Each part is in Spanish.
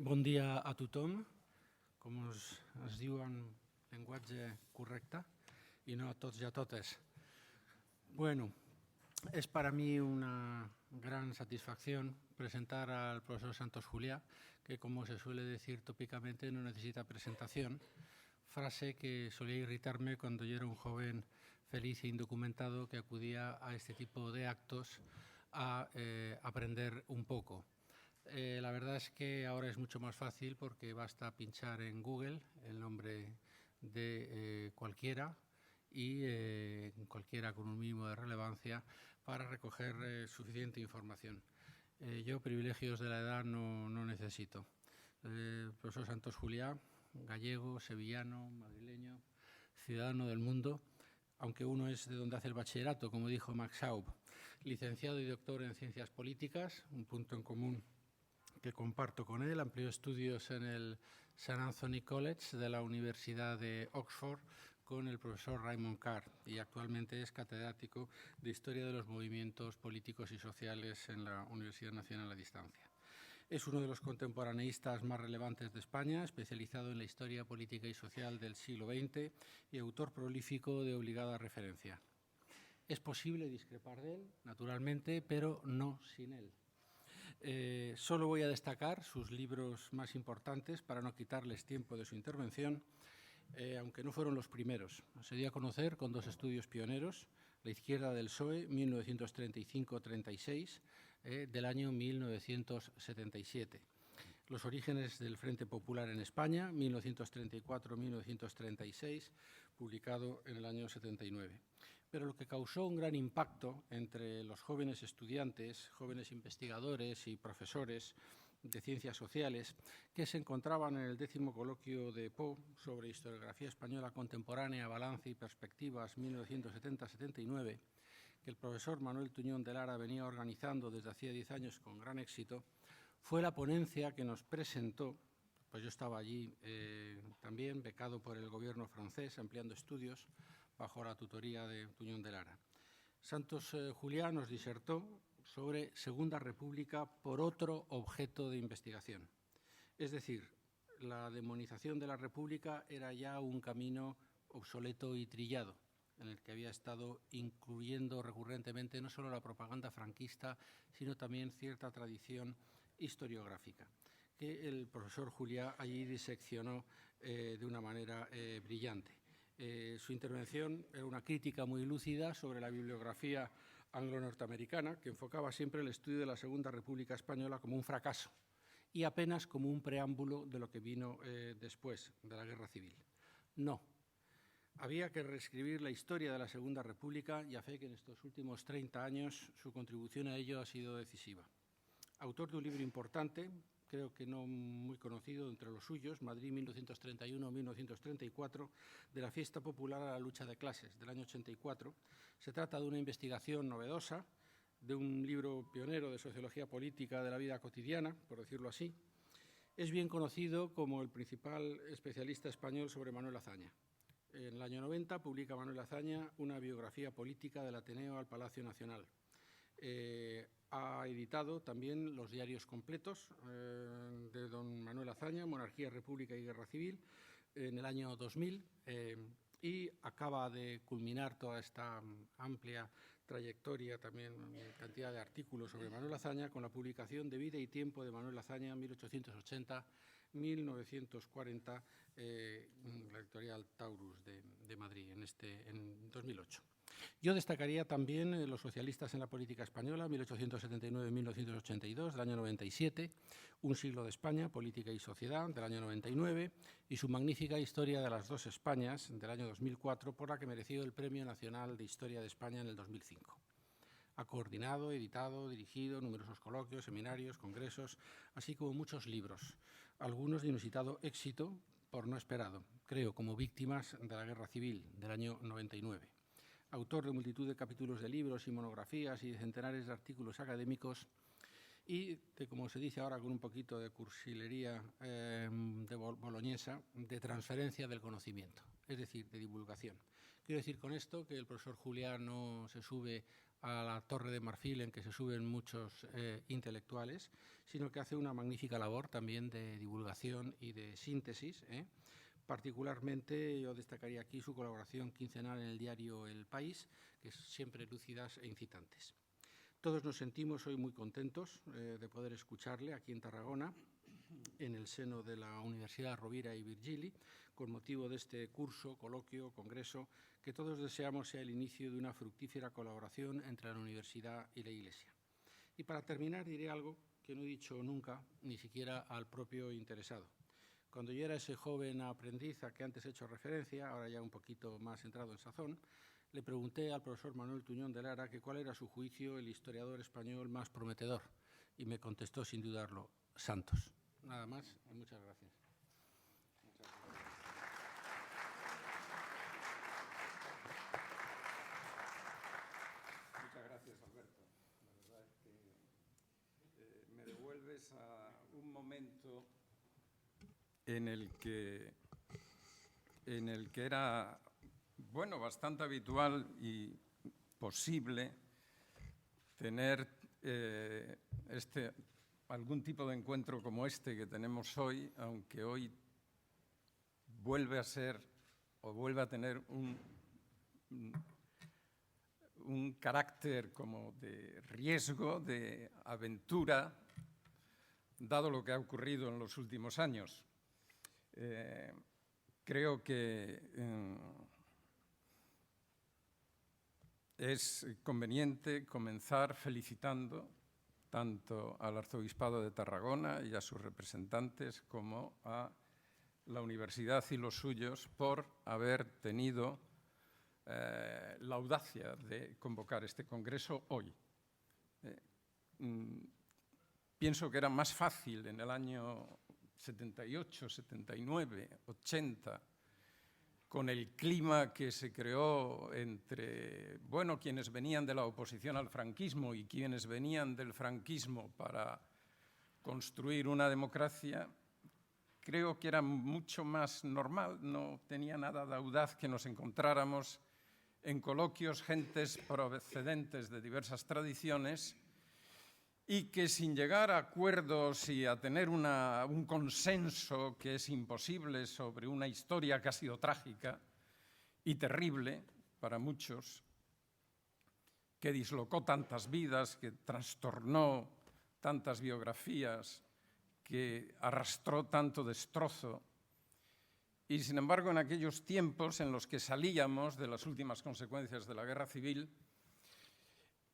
Bon dia a tothom, com es diu en llenguatge correcte, y no a tots y a totes. Bueno, es para mí una gran satisfacción presentar al profesor Santos Juliá, que como se suele decir tópicamente no necesita presentación, frase que solía irritarme cuando yo era un joven feliz e indocumentado que acudía a este tipo de actos a aprender un poco. La verdad es que ahora es mucho más fácil porque basta pinchar en Google el nombre de cualquiera y cualquiera con un mínimo de relevancia para recoger suficiente información. Yo privilegios de la edad no necesito. Profesor Santos Juliá, gallego, sevillano, madrileño, ciudadano del mundo, aunque uno es de donde hace el bachillerato, como dijo Max Schaub, licenciado y doctor en Ciencias Políticas, un punto en común que comparto con él. Amplió estudios en el St. Anthony College de la Universidad de Oxford con el profesor Raymond Carr y actualmente es catedrático de Historia de los Movimientos Políticos y Sociales en la Universidad Nacional a Distancia. Es uno de los contemporaneístas más relevantes de España, especializado en la historia política y social del siglo XX y autor prolífico de obligada referencia. Es posible discrepar de él, naturalmente, pero no sin él. Solo voy a destacar sus libros más importantes para no quitarles tiempo de su intervención, aunque no fueron los primeros. Se dio a conocer con dos estudios pioneros, La izquierda del PSOE, 1935-36, del año 1977. Los orígenes del Frente Popular en España, 1934-1936, publicado en el año 79. Pero lo que causó un gran impacto entre los jóvenes estudiantes, jóvenes investigadores y profesores de ciencias sociales que se encontraban en el 10º coloquio de PO sobre historiografía española contemporánea, balance y perspectivas 1970-79, que el profesor Manuel Tuñón de Lara venía organizando desde hacía 10 años con gran éxito, fue la ponencia que nos presentó, pues yo estaba allí también, becado por el gobierno francés, ampliando estudios bajo la tutoría de Tuñón de Lara. Santos Juliá nos disertó sobre Segunda República por otro objeto de investigación. Es decir, la demonización de la República era ya un camino obsoleto y trillado, en el que había estado incluyendo recurrentemente no solo la propaganda franquista, sino también cierta tradición historiográfica, que el profesor Juliá allí diseccionó de una manera brillante. Su intervención era una crítica muy lúcida sobre la bibliografía anglo-norteamericana, que enfocaba siempre el estudio de la Segunda República Española como un fracaso y apenas como un preámbulo de lo que vino después de la Guerra Civil. No. Había que reescribir la historia de la Segunda República y a fe que en estos últimos 30 años su contribución a ello ha sido decisiva. Autor de un libro importante, creo que no muy conocido entre los suyos, Madrid 1931-1934, de la Fiesta Popular a la Lucha de Clases, del año 84. Se trata de una investigación novedosa, de un libro pionero de sociología política de la vida cotidiana, por decirlo así. Es bien conocido como el principal especialista español sobre Manuel Azaña. En el año 90 publica Manuel Azaña una biografía política del Ateneo al Palacio Nacional. Ha editado también los diarios completos de don Manuel Azaña, Monarquía, República y Guerra Civil, en el año 2000 y acaba de culminar toda esta amplia trayectoria, también cantidad de artículos sobre Manuel Azaña, con la publicación de Vida y Tiempo de Manuel Azaña, 1880-1940, la editorial Taurus de Madrid, en 2008. Yo destacaría también Los socialistas en la política española, 1879-1982, del año 97, Un siglo de España, política y sociedad, del año 99, y su magnífica Historia de las dos Españas, del año 2004, por la que mereció el Premio Nacional de Historia de España en el 2005. Ha coordinado, editado, dirigido numerosos coloquios, seminarios, congresos, así como muchos libros, algunos de inusitado éxito por no esperado, creo, como Víctimas de la Guerra Civil, del año 99. Autor de multitud de capítulos de libros y monografías y de centenares de artículos académicos y, como se dice ahora con un poquito de cursilería de boloñesa, de transferencia del conocimiento, es decir, de divulgación. Quiero decir con esto que el profesor Juliá no se sube a la Torre de Marfil en que se suben muchos intelectuales, sino que hace una magnífica labor también de divulgación y de síntesis. Particularmente yo destacaría aquí su colaboración quincenal en el diario El País, que es siempre lúcidas e incitantes. Todos nos sentimos hoy muy contentos de poder escucharle aquí en Tarragona, en el seno de la Universidad Rovira i Virgili, con motivo de este curso, coloquio, congreso, que todos deseamos sea el inicio de una fructífera colaboración entre la universidad y la Iglesia. Y para terminar diré algo que no he dicho nunca, ni siquiera al propio interesado. Cuando yo era ese joven aprendiz a que antes he hecho referencia, ahora ya un poquito más entrado en sazón, le pregunté al profesor Manuel Tuñón de Lara que cuál era a su juicio el historiador español más prometedor, y me contestó sin dudarlo, Santos. Nada más y muchas gracias. Muchas gracias, Alberto. La verdad es que me devuelves a un momento en el que era, bueno, bastante habitual y posible tener algún tipo de encuentro como este que tenemos hoy, aunque hoy vuelve a ser o vuelve a tener un carácter como de riesgo, de aventura, dado lo que ha ocurrido en los últimos años. Creo que es conveniente comenzar felicitando tanto al Arzobispado de Tarragona y a sus representantes como a la universidad y los suyos por haber tenido la audacia de convocar este congreso hoy. Pienso que era más fácil en el año 78, 79, 80, con el clima que se creó entre, bueno, quienes venían de la oposición al franquismo y quienes venían del franquismo para construir una democracia, creo que era mucho más normal, no tenía nada de audaz que nos encontráramos en coloquios gentes procedentes de diversas tradiciones y que sin llegar a acuerdos y a tener un consenso que es imposible sobre una historia que ha sido trágica y terrible para muchos, que dislocó tantas vidas, que trastornó tantas biografías, que arrastró tanto destrozo. Y, sin embargo, en aquellos tiempos en los que salíamos de las últimas consecuencias de la guerra civil,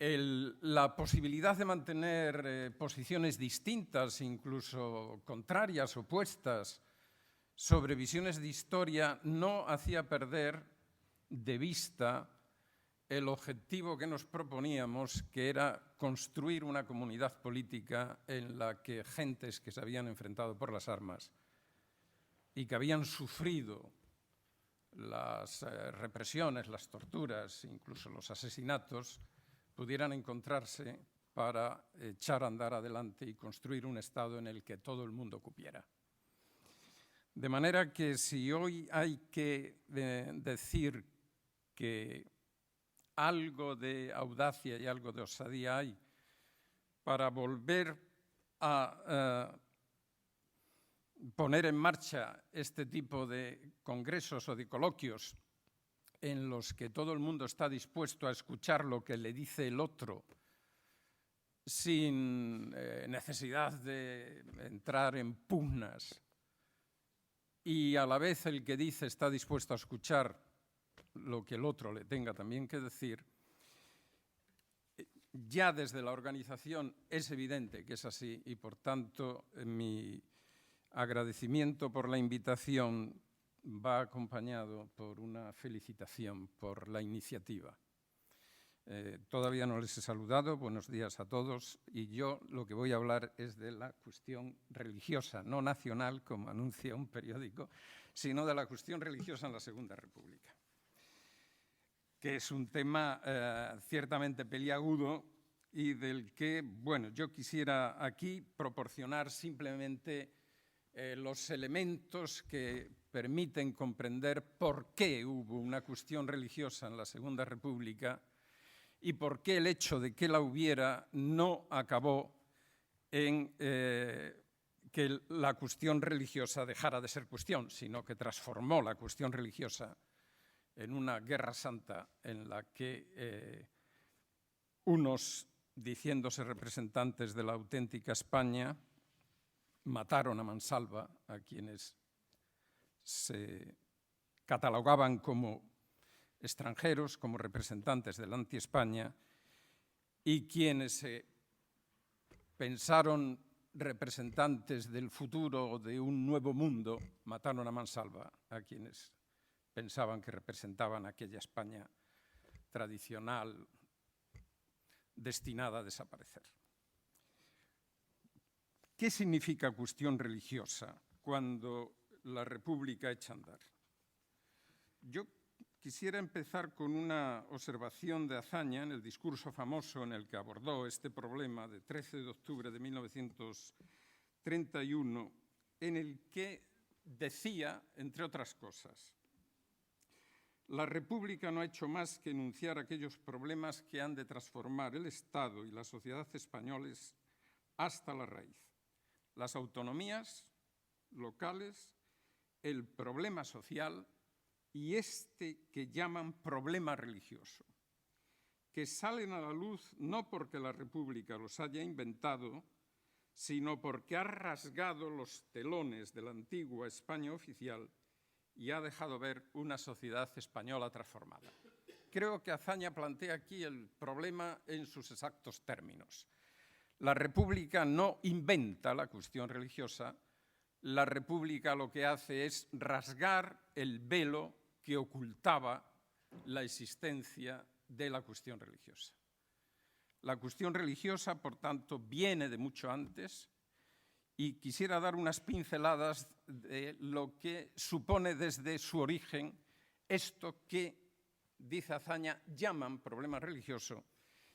la posibilidad de mantener posiciones distintas, incluso contrarias, opuestas, sobre visiones de historia, no hacía perder de vista el objetivo que nos proponíamos, que era construir una comunidad política en la que gentes que se habían enfrentado por las armas y que habían sufrido las represiones, las torturas, incluso los asesinatos, pudieran encontrarse para echar a andar adelante y construir un Estado en el que todo el mundo cupiera. De manera que si hoy hay que decir que algo de audacia y algo de osadía hay para volver a poner en marcha este tipo de congresos o de coloquios en los que todo el mundo está dispuesto a escuchar lo que le dice el otro sin necesidad de entrar en pugnas, y a la vez el que dice está dispuesto a escuchar lo que el otro le tenga también que decir, ya desde la organización es evidente que es así, y por tanto mi agradecimiento por la invitación va acompañado por una felicitación por la iniciativa. Todavía no les he saludado, buenos días a todos, y yo lo que voy a hablar es de la cuestión religiosa, no nacional, como anuncia un periódico, sino de la cuestión religiosa en la Segunda República, que es un tema ciertamente peliagudo y del que, bueno, yo quisiera aquí proporcionar simplemente los elementos que permiten comprender por qué hubo una cuestión religiosa en la Segunda República y por qué el hecho de que la hubiera no acabó en que la cuestión religiosa dejara de ser cuestión, sino que transformó la cuestión religiosa en una guerra santa en la que unos, diciéndose representantes de la auténtica España, mataron a mansalva a quienes se catalogaban como extranjeros, como representantes de la anti-España, y quienes se pensaron representantes del futuro o de un nuevo mundo, mataron a mansalva a quienes pensaban que representaban aquella España tradicional destinada a desaparecer. ¿Qué significa cuestión religiosa cuando la República echa a andar? Yo quisiera empezar con una observación de Azaña en el discurso famoso en el que abordó este problema de 13 de octubre de 1931, en el que decía, entre otras cosas, la República no ha hecho más que enunciar aquellos problemas que han de transformar el Estado y la sociedad españoles hasta la raíz. Las autonomías locales, el problema social y este que llaman problema religioso, que salen a la luz no porque la República los haya inventado, sino porque ha rasgado los telones de la antigua España oficial y ha dejado ver una sociedad española transformada. Creo que Azaña plantea aquí el problema en sus exactos términos. La República no inventa la cuestión religiosa, la República lo que hace es rasgar el velo que ocultaba la existencia de la cuestión religiosa. La cuestión religiosa, por tanto, viene de mucho antes y quisiera dar unas pinceladas de lo que supone desde su origen esto que, dice Azaña, llaman problema religioso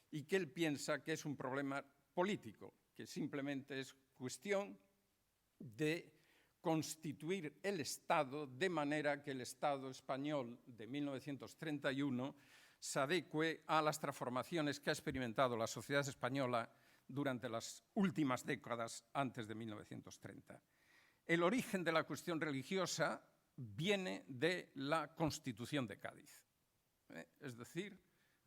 y que él piensa que es un problema político, que simplemente es cuestión de constituir el Estado de manera que el Estado español de 1931 se adecue a las transformaciones que ha experimentado la sociedad española durante las últimas décadas antes de 1930. El origen de la cuestión religiosa viene de la Constitución de Cádiz, es decir,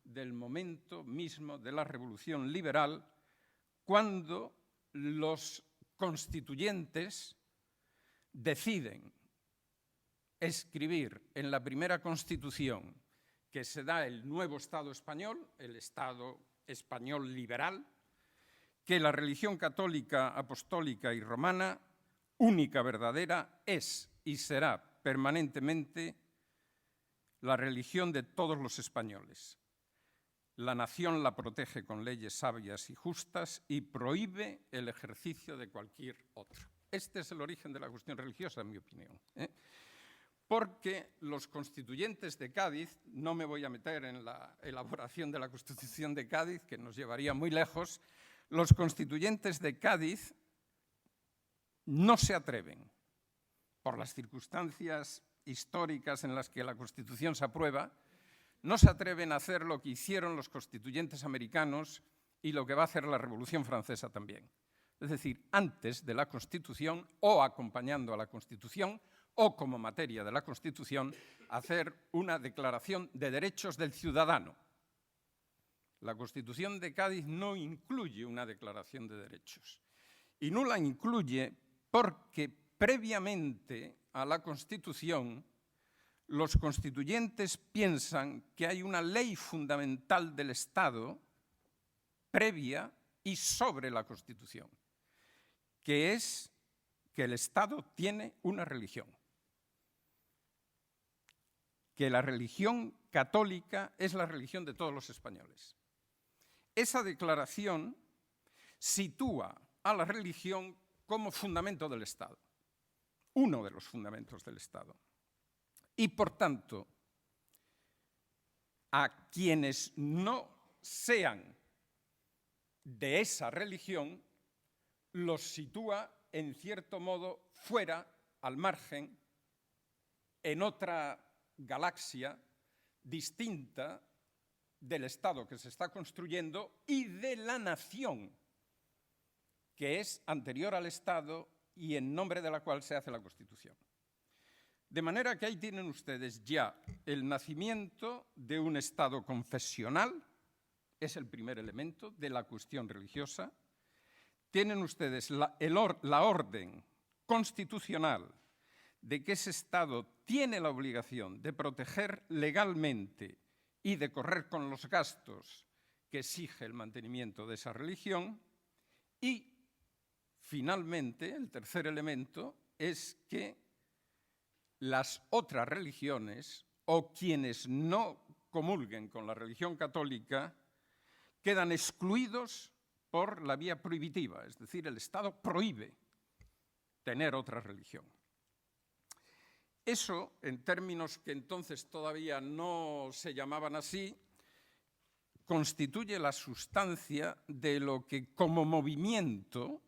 del momento mismo de la Revolución Liberal, cuando los constituyentes deciden escribir en la primera Constitución que se da el nuevo Estado español, el Estado español liberal, que la religión católica, apostólica y romana, única, verdadera, es y será permanentemente la religión de todos los españoles. La nación la protege con leyes sabias y justas y prohíbe el ejercicio de cualquier otro. Este es el origen de la cuestión religiosa, en mi opinión. Porque los constituyentes de Cádiz, no me voy a meter en la elaboración de la Constitución de Cádiz, que nos llevaría muy lejos, los constituyentes de Cádiz no se atreven, por las circunstancias históricas en las que la Constitución se aprueba, no se atreven a hacer lo que hicieron los constituyentes americanos y lo que va a hacer la Revolución Francesa también. Es decir, antes de la Constitución o acompañando a la Constitución o como materia de la Constitución, hacer una declaración de derechos del ciudadano. La Constitución de Cádiz no incluye una declaración de derechos. Y no la incluye porque previamente a la Constitución los constituyentes piensan que hay una ley fundamental del Estado previa y sobre la Constitución, que es que el Estado tiene una religión, que la religión católica es la religión de todos los españoles. Esa declaración sitúa a la religión como fundamento del Estado, uno de los fundamentos del Estado. Y, por tanto, a quienes no sean de esa religión, los sitúa, en cierto modo, fuera, al margen, en otra galaxia distinta del Estado que se está construyendo y de la nación, que es anterior al Estado y en nombre de la cual se hace la Constitución. De manera que ahí tienen ustedes ya el nacimiento de un Estado confesional, es el primer elemento de la cuestión religiosa. Tienen ustedes la orden constitucional de que ese Estado tiene la obligación de proteger legalmente y de correr con los gastos que exige el mantenimiento de esa religión. Y, finalmente, el tercer elemento es que las otras religiones, o quienes no comulguen con la religión católica, quedan excluidos por la vía prohibitiva, es decir, el Estado prohíbe tener otra religión. Eso, en términos que entonces todavía no se llamaban así, constituye la sustancia de lo que como movimiento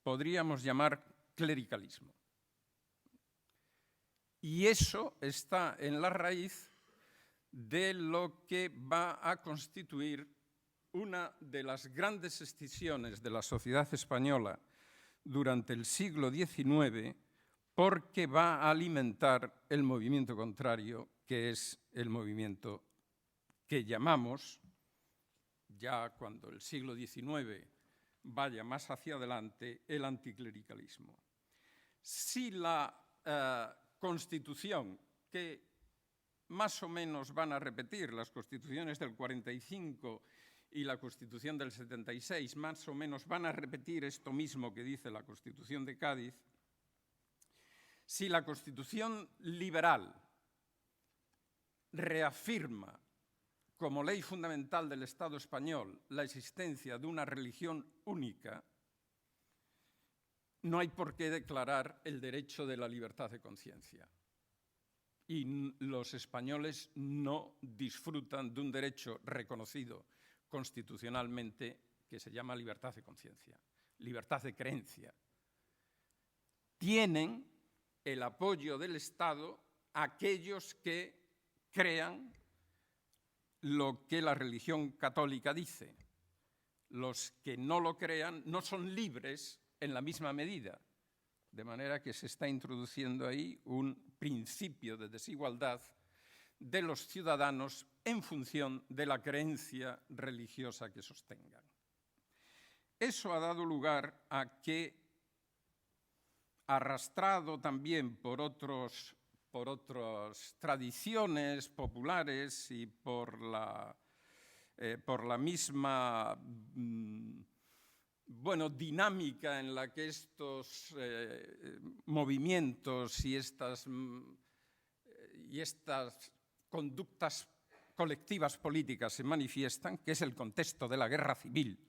podríamos llamar clericalismo. Y eso está en la raíz de lo que va a constituir una de las grandes escisiones de la sociedad española durante el siglo XIX, porque va a alimentar el movimiento contrario, que es el movimiento que llamamos, ya cuando el siglo XIX vaya más hacia adelante, el anticlericalismo. Si la Constitución, que más o menos van a repetir las constituciones del 45 y la Constitución del 76, más o menos van a repetir esto mismo que dice la Constitución de Cádiz, si la Constitución liberal reafirma como ley fundamental del Estado español la existencia de una religión única, no hay por qué declarar el derecho de la libertad de conciencia. Y los españoles no disfrutan de un derecho reconocido constitucionalmente que se llama libertad de conciencia, libertad de creencia. Tienen el apoyo del Estado aquellos que crean lo que la religión católica dice. Los que no lo crean no son libres en la misma medida, de manera que se está introduciendo ahí un principio de desigualdad de los ciudadanos en función de la creencia religiosa que sostengan. Eso ha dado lugar a que, arrastrado también por otras tradiciones populares y por la misma dinámica en la que estos movimientos y estas conductas colectivas políticas se manifiestan, que es el contexto de la guerra civil,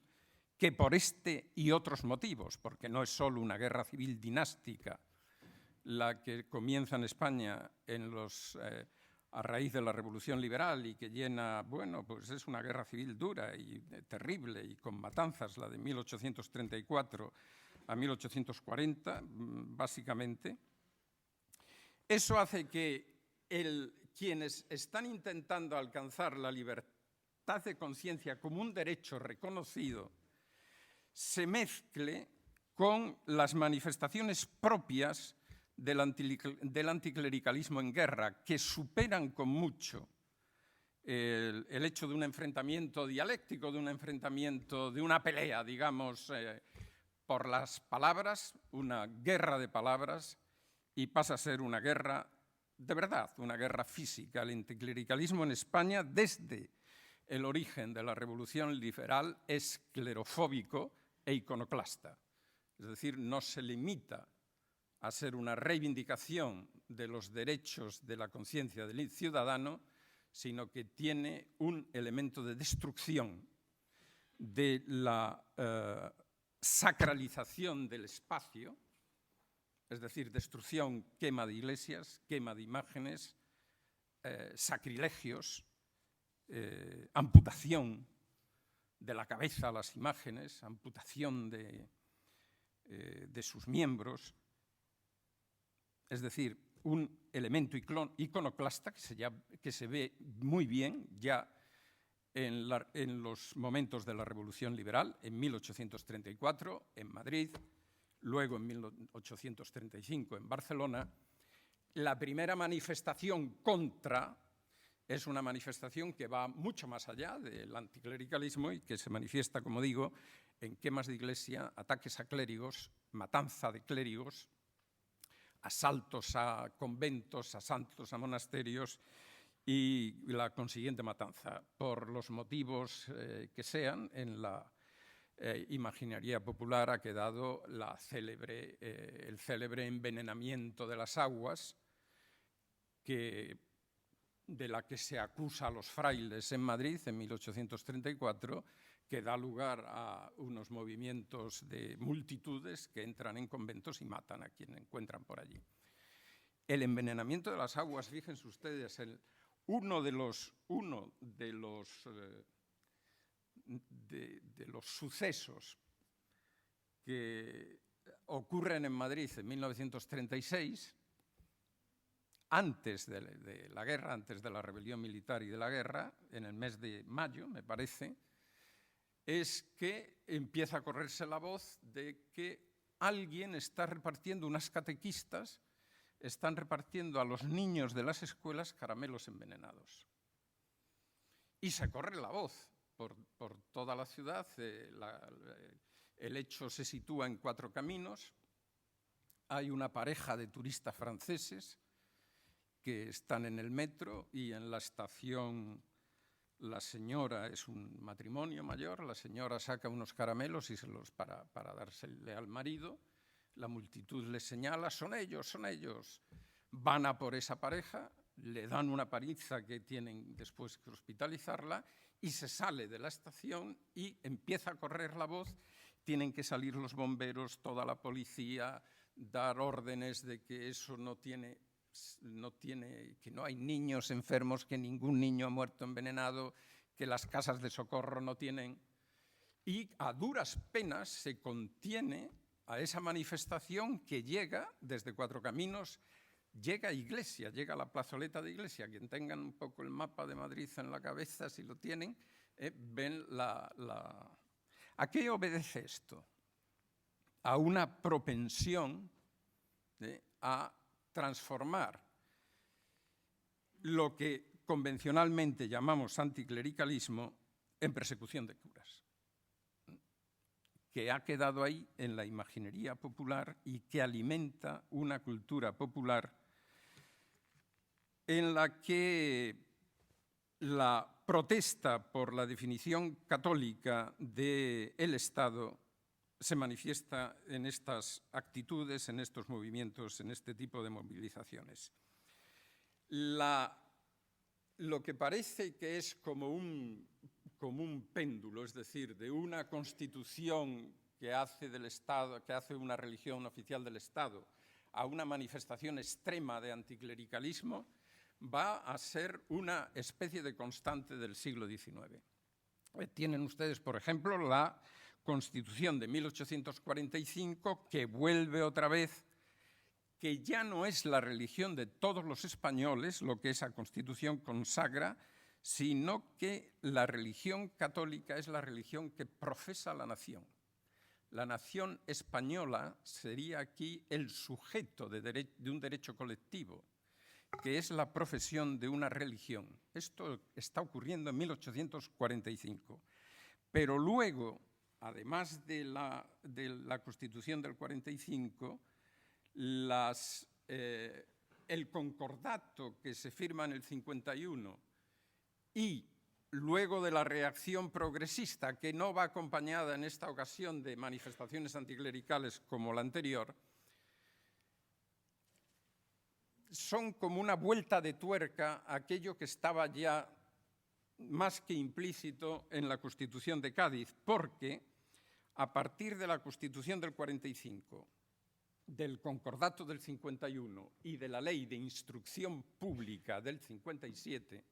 que por este y otros motivos, porque no es solo una guerra civil dinástica la que comienza en España a raíz de la Revolución Liberal y que llena, pues es una guerra civil dura y terrible y con matanzas, la de 1834 a 1840, básicamente. Eso hace que quienes están intentando alcanzar la libertad de conciencia como un derecho reconocido se mezcle con las manifestaciones propias del anticlericalismo en guerra, que superan con mucho el hecho de un enfrentamiento dialéctico, de un enfrentamiento, de una pelea, digamos, por las palabras, una guerra de palabras, y pasa a ser una guerra de verdad, una guerra física. El anticlericalismo en España, desde el origen de la Revolución Liberal, es clerofóbico e iconoclasta. Es decir, no se limita a ser una reivindicación de los derechos de la conciencia del ciudadano, sino que tiene un elemento de destrucción de la sacralización del espacio, es decir, destrucción, quema de iglesias, quema de imágenes, sacrilegios, amputación de la cabeza a las imágenes, amputación de sus miembros. Es decir, un elemento iconoclasta que se ve muy bien ya en los momentos de la Revolución Liberal, en 1834 en Madrid, luego en 1835 en Barcelona. La primera manifestación contra es una manifestación que va mucho más allá del anticlericalismo y que se manifiesta, como digo, en quemas de iglesia, ataques a clérigos, matanza de clérigos, asaltos a conventos, asaltos a monasterios y la consiguiente matanza. Por los motivos que sean, en la imaginaria popular ha quedado el célebre envenenamiento de las aguas, de la que se acusa a los frailes en Madrid en 1834, que da lugar a unos movimientos de multitudes que entran en conventos y matan a quien encuentran por allí. El envenenamiento de las aguas, fíjense ustedes, uno de los sucesos que ocurren en Madrid en 1936, antes de la guerra, antes de la rebelión militar y de la guerra, en el mes de mayo, me parece, es que empieza a correrse la voz de que alguien está repartiendo, unas catequistas están repartiendo a los niños de las escuelas caramelos envenenados. Y se corre la voz por toda la ciudad. El hecho se sitúa en Cuatro Caminos. Hay una pareja de turistas franceses que están en el metro y en la estación la señora, es un matrimonio mayor, la señora saca unos caramelos y para dársele al marido. La multitud les señala, son ellos, son ellos. Van a por esa pareja, le dan una paliza que tienen después que hospitalizarla y se sale de la estación y empieza a correr la voz. Tienen que salir los bomberos, toda la policía, dar órdenes de que eso que no hay niños enfermos, que ningún niño ha muerto envenenado, que las casas de socorro no tienen. Y a duras penas se contiene a esa manifestación que llega desde Cuatro Caminos, llega a Iglesia, llega a la plazoleta de Iglesia. Quien tengan un poco el mapa de Madrid en la cabeza, si lo tienen, ven ¿A qué obedece esto? A una propensión a transformar lo que convencionalmente llamamos anticlericalismo en persecución de curas, que ha quedado ahí en la imaginería popular y que alimenta una cultura popular en la que la protesta por la definición católica del Estado se manifiesta en estas actitudes, en estos movimientos, en este tipo de movilizaciones. Lo que parece que es como un péndulo, es decir, de una constitución que hace del Estado, que hace una religión oficial del Estado, a una manifestación extrema de anticlericalismo, va a ser una especie de constante del siglo XIX. Tienen ustedes, por ejemplo, la Constitución de 1845, que vuelve otra vez, que ya no es la religión de todos los españoles, lo que esa Constitución consagra, sino que la religión católica es la religión que profesa la nación. La nación española sería aquí el sujeto de un derecho colectivo, que es la profesión de una religión. Esto está ocurriendo en 1845. Pero luego, además de la Constitución del 45, el concordato que se firma en el 51 y luego de la reacción progresista, que no va acompañada en esta ocasión de manifestaciones anticlericales como la anterior, son como una vuelta de tuerca a aquello que estaba ya más que implícito en la Constitución de Cádiz, porque a partir de la Constitución del 45, del Concordato del 51 y de la Ley de Instrucción Pública del 57,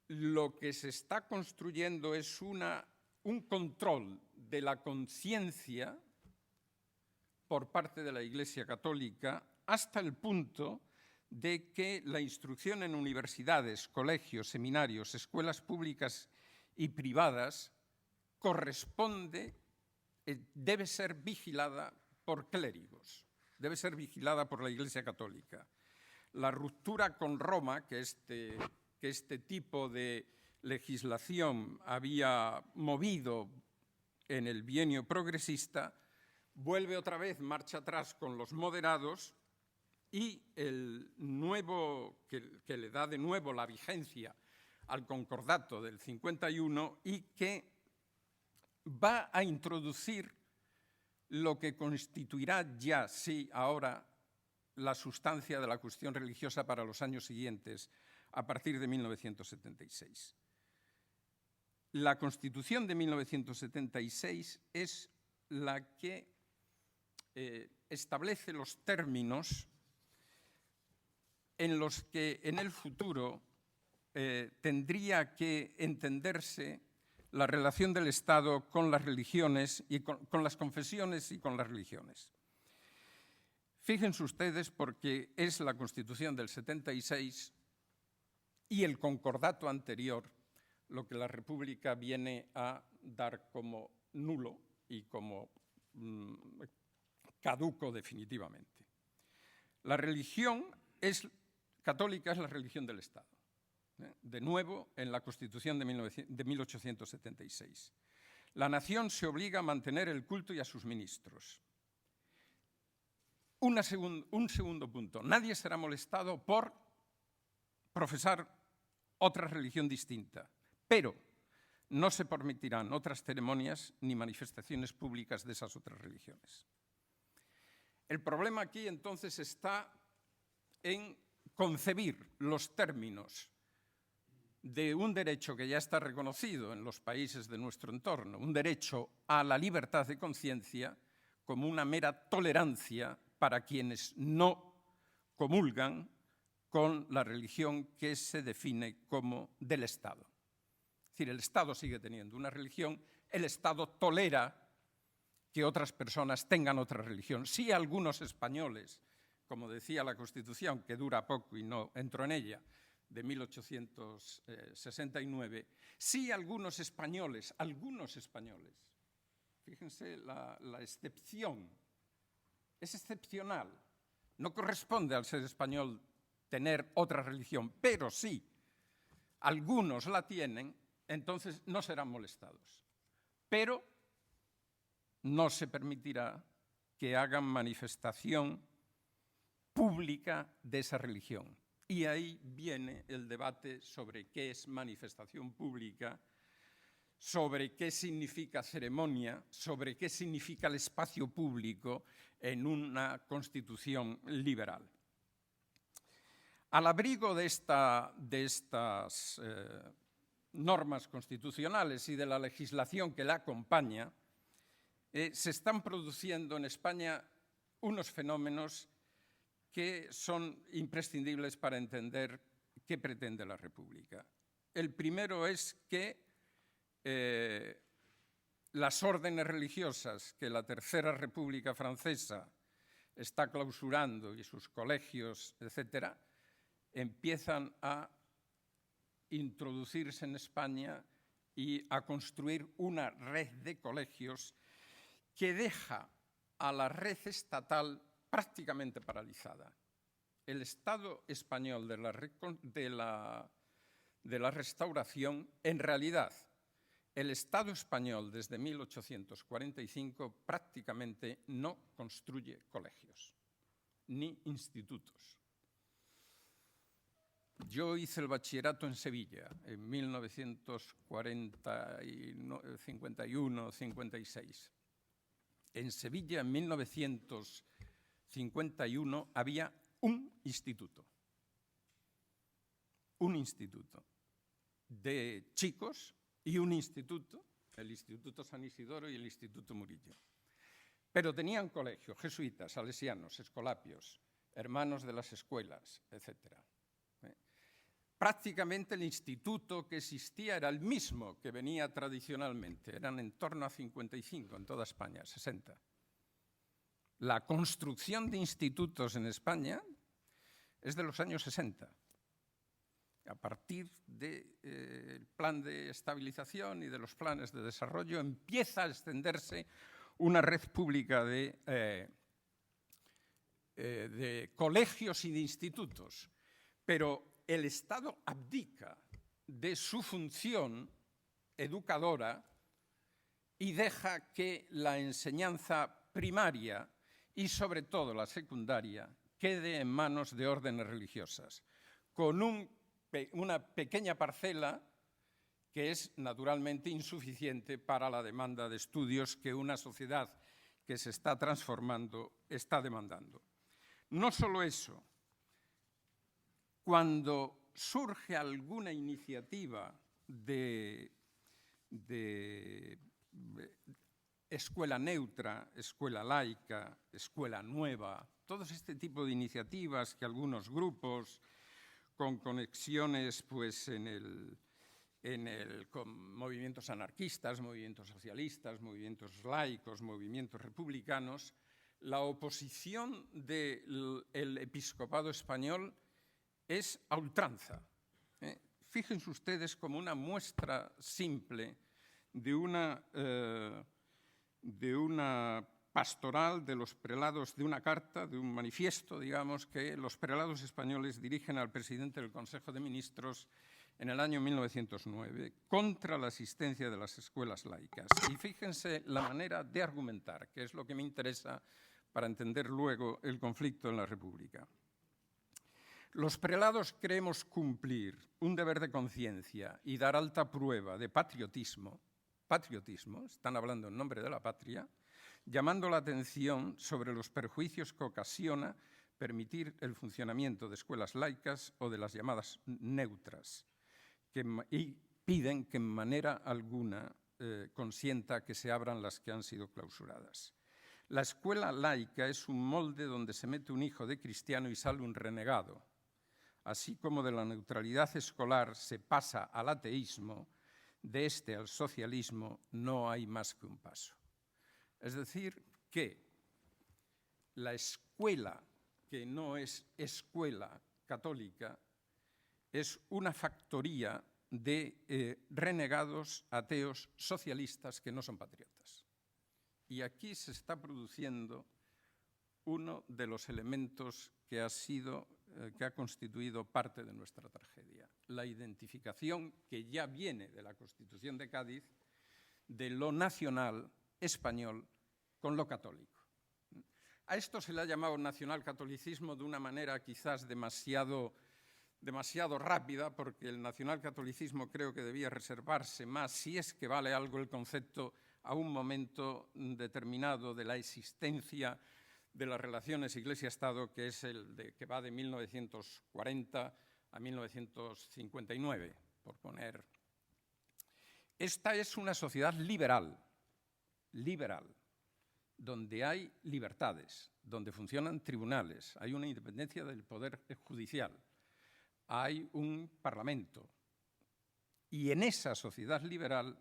lo que se está construyendo es un control de la conciencia por parte de la Iglesia Católica hasta el punto de que la instrucción en universidades, colegios, seminarios, escuelas públicas y privadas corresponde, debe ser vigilada por clérigos, debe ser vigilada por la Iglesia Católica. La ruptura con Roma, que este tipo de legislación había movido en el bienio progresista, vuelve otra vez marcha atrás con los moderados y el nuevo, que le da de nuevo la vigencia al concordato del 51 y que va a introducir lo que constituirá ya, sí, ahora, la sustancia de la cuestión religiosa para los años siguientes, a partir de 1976. La Constitución de 1976 es la que establece los términos en los que en el futuro tendría que entenderse la relación del Estado con las religiones y con las confesiones y con las religiones. Fíjense ustedes, porque es la Constitución del 76 y el concordato anterior lo que la República viene a dar como nulo y como caduco definitivamente. La religión católica es la religión del Estado. De nuevo, en la Constitución de 1876. La nación se obliga a mantener el culto y a sus ministros. Un segundo punto. Nadie será molestado por profesar otra religión distinta, pero no se permitirán otras ceremonias ni manifestaciones públicas de esas otras religiones. El problema aquí, entonces, está en concebir los términos de un derecho que ya está reconocido en los países de nuestro entorno, un derecho a la libertad de conciencia, como una mera tolerancia para quienes no comulgan con la religión que se define como del Estado. Es decir, el Estado sigue teniendo una religión, el Estado tolera que otras personas tengan otra religión. Sí, algunos españoles, como decía la Constitución, que dura poco y no entro en ella, de 1869, sí algunos españoles, fíjense la excepción, es excepcional, no corresponde al ser español tener otra religión, pero sí algunos la tienen, entonces no serán molestados. Pero no se permitirá que hagan manifestación pública de esa religión. Y ahí viene el debate sobre qué es manifestación pública, sobre qué significa ceremonia, sobre qué significa el espacio público en una constitución liberal. Al abrigo de estas normas constitucionales y de la legislación que la acompaña, se están produciendo en España unos fenómenos que son imprescindibles para entender qué pretende la República. El primero es que las órdenes religiosas que la Tercera República Francesa está clausurando y sus colegios, etcétera, empiezan a introducirse en España y a construir una red de colegios que deja a la red estatal prácticamente paralizada. El Estado español de la Restauración, en realidad, el Estado español desde 1845 prácticamente no construye colegios ni institutos. Yo hice el bachillerato en Sevilla en 1951-56. En Sevilla, en 1951, había un instituto de chicos y un instituto, el Instituto San Isidoro y el Instituto Murillo. Pero tenían colegios, jesuitas, salesianos, escolapios, hermanos de las escuelas, etc. Prácticamente el instituto que existía era el mismo que venía tradicionalmente, eran en torno a 55 en toda España, 60. La construcción de institutos en España es de los años 60. A partir del plan de estabilización y de los planes de desarrollo empieza a extenderse una red pública de colegios y de institutos, pero el Estado abdica de su función educadora y deja que la enseñanza primaria y sobre todo la secundaria quede en manos de órdenes religiosas, con una pequeña parcela que es naturalmente insuficiente para la demanda de estudios que una sociedad que se está transformando está demandando. No solo eso, cuando surge alguna iniciativa de escuela neutra, escuela laica, escuela nueva, todo este tipo de iniciativas que algunos grupos con conexiones pues, con movimientos anarquistas, movimientos socialistas, movimientos laicos, movimientos republicanos, la oposición del episcopado español es a ultranza. Fíjense ustedes como una muestra simple de una pastoral de los prelados, de una carta, de un manifiesto, digamos, que los prelados españoles dirigen al presidente del Consejo de Ministros en el año 1909 contra la asistencia de las escuelas laicas. Y fíjense la manera de argumentar, que es lo que me interesa para entender luego el conflicto en la República. Los prelados creemos cumplir un deber de conciencia y dar alta prueba de patriotismo, están hablando en nombre de la patria, llamando la atención sobre los perjuicios que ocasiona permitir el funcionamiento de escuelas laicas o de las llamadas neutras, y piden que en manera alguna consienta que se abran las que han sido clausuradas. La escuela laica es un molde donde se mete un hijo de cristiano y sale un renegado. Así como de la neutralidad escolar se pasa al ateísmo, de este al socialismo no hay más que un paso. Es decir, que la escuela, que no es escuela católica, es una factoría de renegados, ateos, socialistas que no son patriotas. Y aquí se está produciendo uno de los elementos que ha constituido parte de nuestra tragedia, la identificación que ya viene de la Constitución de Cádiz de lo nacional español con lo católico. A esto se le ha llamado nacionalcatolicismo de una manera quizás demasiado rápida, porque el nacionalcatolicismo creo que debía reservarse más, si es que vale algo el concepto, a un momento determinado de la existencia de las relaciones Iglesia-Estado, que es que va de 1940 a 1959, por poner. Esta es una sociedad liberal, donde hay libertades, donde funcionan tribunales, hay una independencia del poder judicial, hay un parlamento. Y en esa sociedad liberal,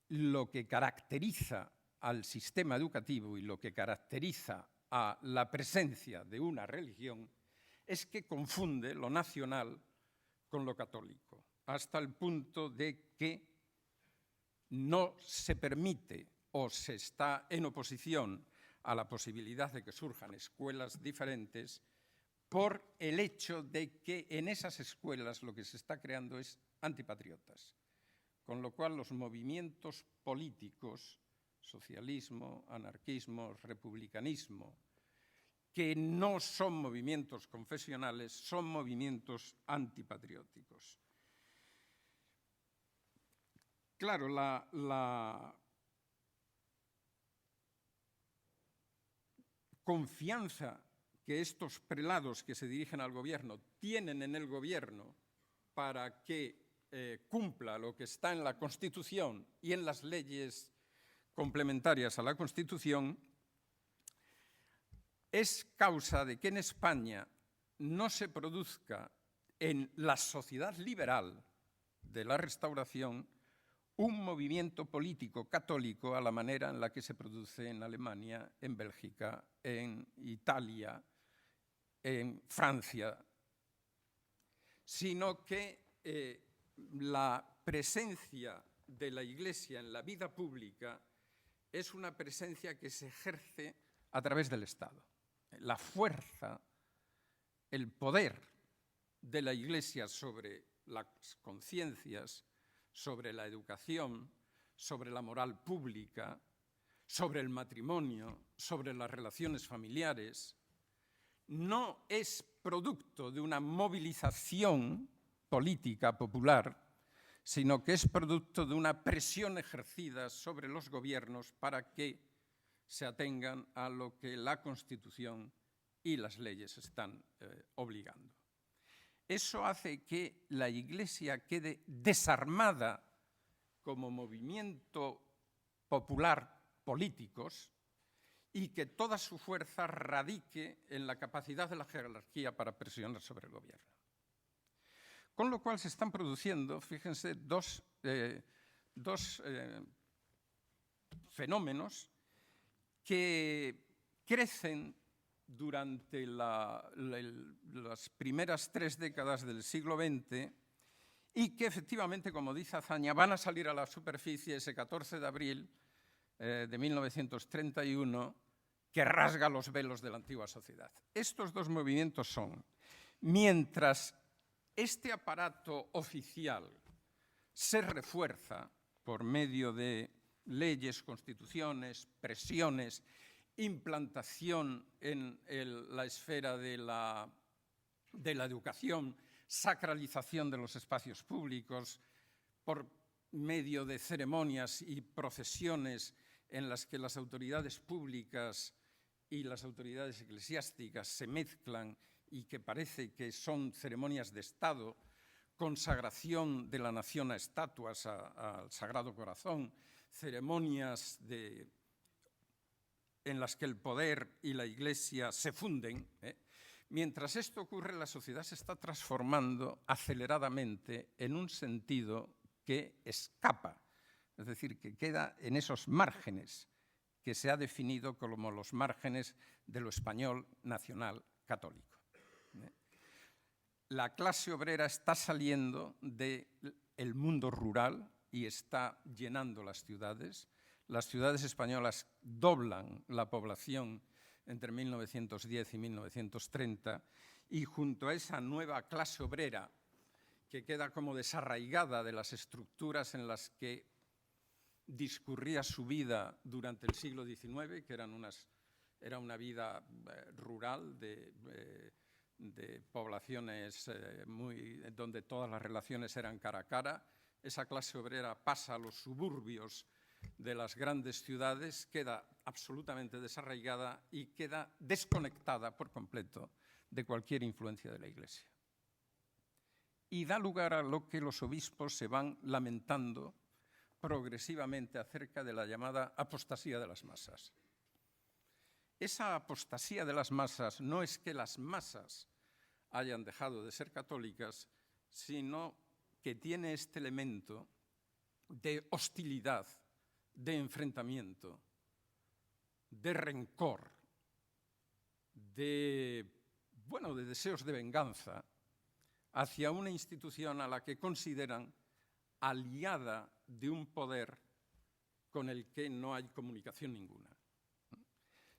lo que caracteriza al sistema educativo y lo que caracteriza a la presencia de una religión es que confunde lo nacional con lo católico, hasta el punto de que no se permite o se está en oposición a la posibilidad de que surjan escuelas diferentes por el hecho de que en esas escuelas lo que se está creando es antipatriotas, con lo cual los movimientos políticos, socialismo, anarquismo, republicanismo, que no son movimientos confesionales, son movimientos antipatrióticos. Claro, la confianza que estos prelados que se dirigen al gobierno tienen en el gobierno para que cumpla lo que está en la Constitución y en las leyes complementarias a la Constitución, es causa de que en España no se produzca en la sociedad liberal de la Restauración un movimiento político católico a la manera en la que se produce en Alemania, en Bélgica, en Italia en Francia, sino que la presencia de la Iglesia en la vida pública es una presencia que se ejerce a través del Estado. La fuerza, el poder de la Iglesia sobre las conciencias, sobre la educación, sobre la moral pública, sobre el matrimonio, sobre las relaciones familiares, no es producto de una movilización política popular, sino que es producto de una presión ejercida sobre los gobiernos para que se atengan a lo que la Constitución y las leyes están obligando. Eso hace que la Iglesia quede desarmada como movimiento popular políticos y que toda su fuerza radique en la capacidad de la jerarquía para presionar sobre el gobierno. Con lo cual se están produciendo, fíjense, dos fenómenos que crecen durante las primeras 3 décadas del siglo XX y que efectivamente, como dice Azaña, van a salir a la superficie ese 14 de abril de 1931, que rasga los velos de la antigua sociedad. Estos dos movimientos son, mientras este aparato oficial se refuerza por medio de leyes, constituciones, presiones, implantación en la esfera de la educación, sacralización de los espacios públicos, por medio de ceremonias y procesiones en las que las autoridades públicas y las autoridades eclesiásticas se mezclan y que parece que son ceremonias de Estado, consagración de la nación a estatuas, al Sagrado Corazón, ceremonias en las que el poder y la Iglesia se funden. Mientras esto ocurre, la sociedad se está transformando aceleradamente en un sentido que escapa, es decir, que queda en esos márgenes que se ha definido como los márgenes de lo español nacional católico. La clase obrera está saliendo del mundo rural y está llenando las ciudades. Las ciudades españolas doblan la población entre 1910 y 1930 y junto a esa nueva clase obrera que queda como desarraigada de las estructuras en las que discurría su vida durante el siglo XIX, que era una vida rural de poblaciones donde todas las relaciones eran cara a cara. Esa clase obrera pasa a los suburbios de las grandes ciudades, queda absolutamente desarraigada y queda desconectada por completo de cualquier influencia de la Iglesia. Y da lugar a lo que los obispos se van lamentando progresivamente acerca de la llamada apostasía de las masas. Esa apostasía de las masas no es que las masas hayan dejado de ser católicas, sino que tiene este elemento de hostilidad, de enfrentamiento, de rencor, de deseos de venganza hacia una institución a la que consideran aliada de un poder con el que no hay comunicación ninguna.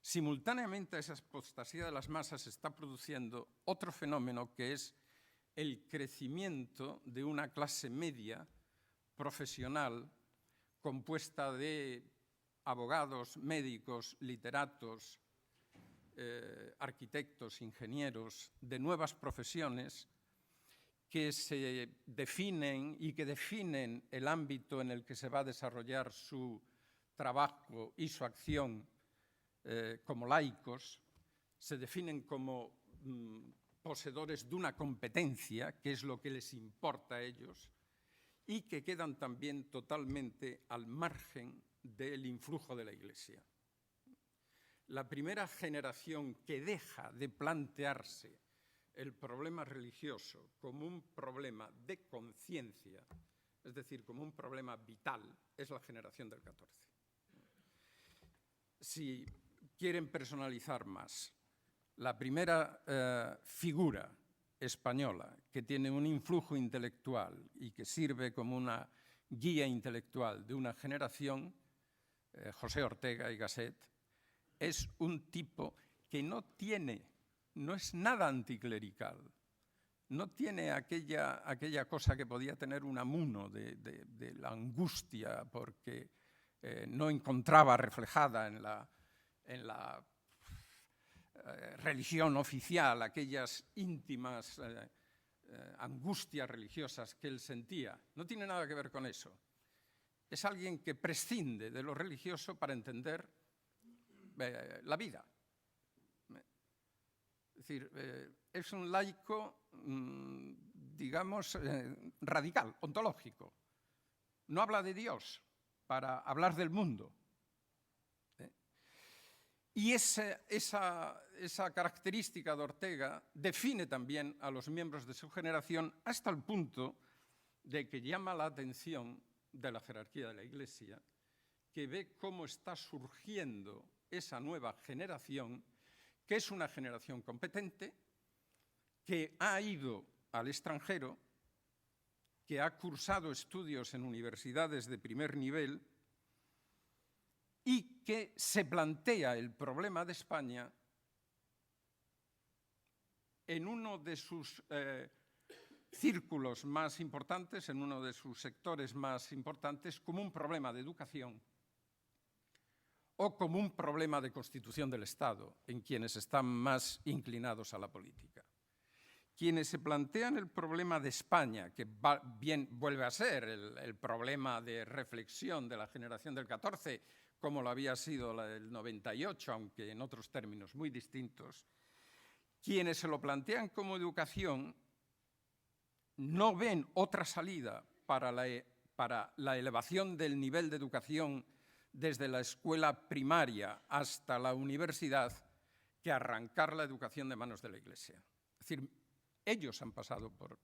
Simultáneamente a esa apostasía de las masas se está produciendo otro fenómeno que es el crecimiento de una clase media profesional compuesta de abogados, médicos, literatos, arquitectos, ingenieros, de nuevas profesiones que se definen y que definen el ámbito en el que se va a desarrollar su trabajo y su acción como laicos, se definen como poseedores de una competencia, que es lo que les importa a ellos, y que quedan también totalmente al margen del influjo de la Iglesia. La primera generación que deja de plantearse el problema religioso como un problema de conciencia, es decir, como un problema vital, es la generación del 14. Si quieren personalizar más, la primera figura española que tiene un influjo intelectual y que sirve como una guía intelectual de una generación, José Ortega y Gasset, es un tipo que no es nada anticlerical, no tiene aquella cosa que podía tener Unamuno de la angustia porque no encontraba reflejada en la religión oficial aquellas íntimas angustias religiosas que él sentía. No tiene nada que ver con eso. Es alguien que prescinde de lo religioso para entender la vida. Es decir, es un laico, digamos, radical, ontológico. No habla de Dios para hablar del mundo. Y esa característica de Ortega define también a los miembros de su generación hasta el punto de que llama la atención de la jerarquía de la Iglesia, que ve cómo está surgiendo esa nueva generación, que es una generación competente, que ha ido al extranjero, que ha cursado estudios en universidades de primer nivel y que se plantea el problema de España en uno de sus círculos más importantes, en uno de sus sectores más importantes, como un problema de educación o como un problema de constitución del Estado, en quienes están más inclinados a la política. Quienes se plantean el problema de España, que vuelve a ser el problema de reflexión de la generación del 14, como lo había sido la del 98, aunque en otros términos muy distintos, quienes se lo plantean como educación no ven otra salida para la elevación del nivel de educación desde la escuela primaria hasta la universidad que arrancar la educación de manos de la Iglesia. Es decir, ellos han pasado por...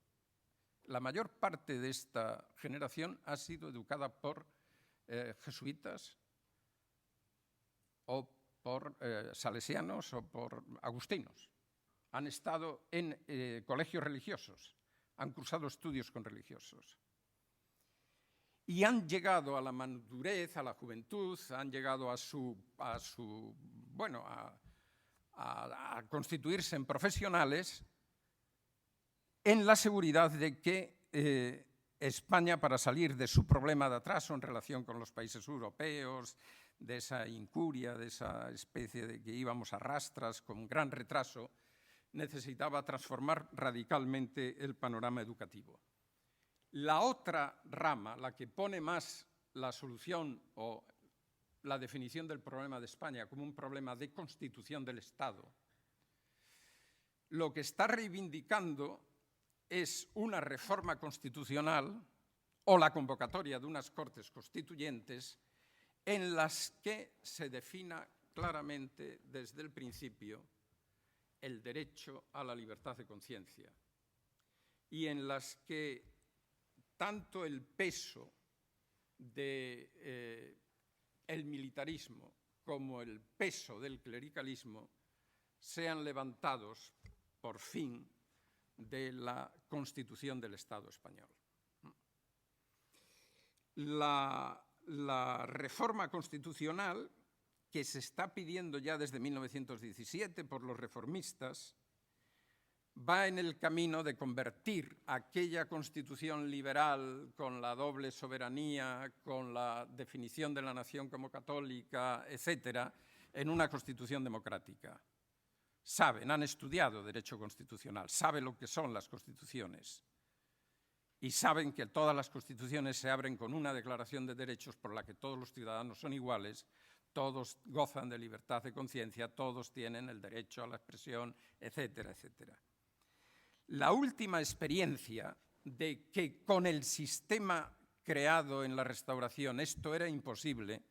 La mayor parte de esta generación ha sido educada por jesuitas o por salesianos o por agustinos. Han estado en colegios religiosos, han cursado estudios con religiosos. Y han llegado a la madurez, a la juventud, han llegado a constituirse en profesionales en la seguridad de que España, para salir de su problema de atraso en relación con los países europeos, de esa incuria, de esa especie de que íbamos a rastras con gran retraso, necesitaba transformar radicalmente el panorama educativo. La otra rama, la que pone más la solución o la definición del problema de España como un problema de constitución del Estado, lo que está reivindicando es una reforma constitucional o la convocatoria de unas Cortes Constituyentes en las que se defina claramente desde el principio el derecho a la libertad de conciencia y en las que tanto el peso del militarismo como el peso del clericalismo sean levantados por fin de la Constitución del Estado español. La reforma constitucional que se está pidiendo ya desde 1917 por los reformistas va en el camino de convertir aquella constitución liberal con la doble soberanía, con la definición de la nación como católica, etcétera, en una constitución democrática. Han estudiado derecho constitucional, saben lo que son las constituciones y saben que todas las constituciones se abren con una declaración de derechos por la que todos los ciudadanos son iguales, todos gozan de libertad de conciencia, todos tienen el derecho a la expresión, etcétera, etcétera. La última experiencia de que con el sistema creado en la Restauración esto era imposible,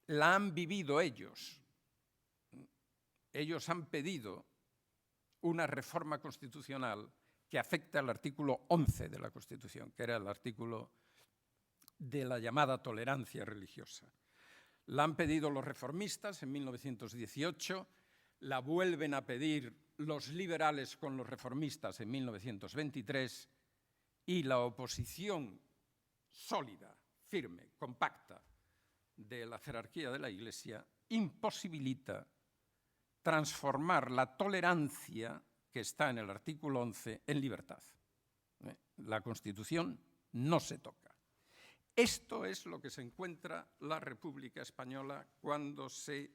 la han vivido ellos. Ellos han pedido una reforma constitucional que afecta al artículo 11 de la Constitución, que era el artículo de la llamada tolerancia religiosa. La han pedido los reformistas en 1918, la vuelven a pedir los liberales con los reformistas en 1923 y la oposición sólida, firme, compacta de la jerarquía de la Iglesia imposibilita transformar la tolerancia que está en el artículo 11 en libertad. La Constitución no se toca. Esto es lo que se encuentra la República Española cuando se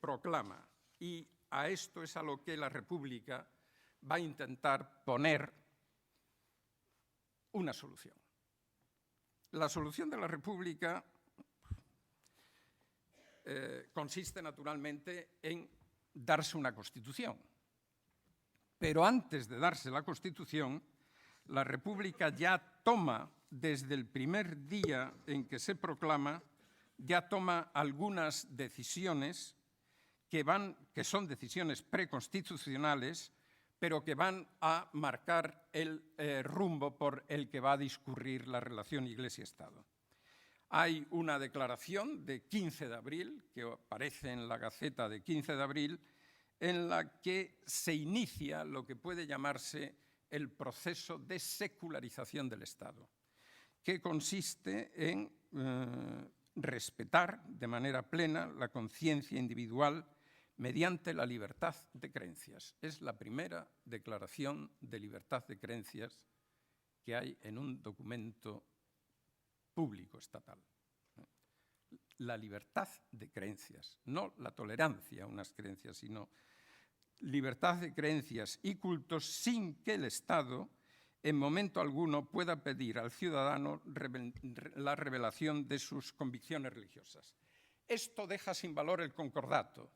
proclama, y a esto es a lo que la República va a intentar poner una solución. La solución de la República consiste naturalmente en darse una Constitución. Pero antes de darse la Constitución, la República ya toma, desde el primer día en que se proclama, ya toma algunas decisiones que son decisiones preconstitucionales, pero que van a marcar el rumbo por el que va a discurrir la relación Iglesia-Estado. Hay una declaración de 15 de abril, que aparece en la Gaceta de 15 de abril, en la que se inicia lo que puede llamarse el proceso de secularización del Estado, que consiste en respetar de manera plena la conciencia individual mediante la libertad de creencias. Es la primera declaración de libertad de creencias que hay en un documento público estatal. La libertad de creencias, no la tolerancia a unas creencias, sino libertad de creencias y cultos sin que el Estado en momento alguno pueda pedir al ciudadano la revelación de sus convicciones religiosas. Esto deja sin valor el concordato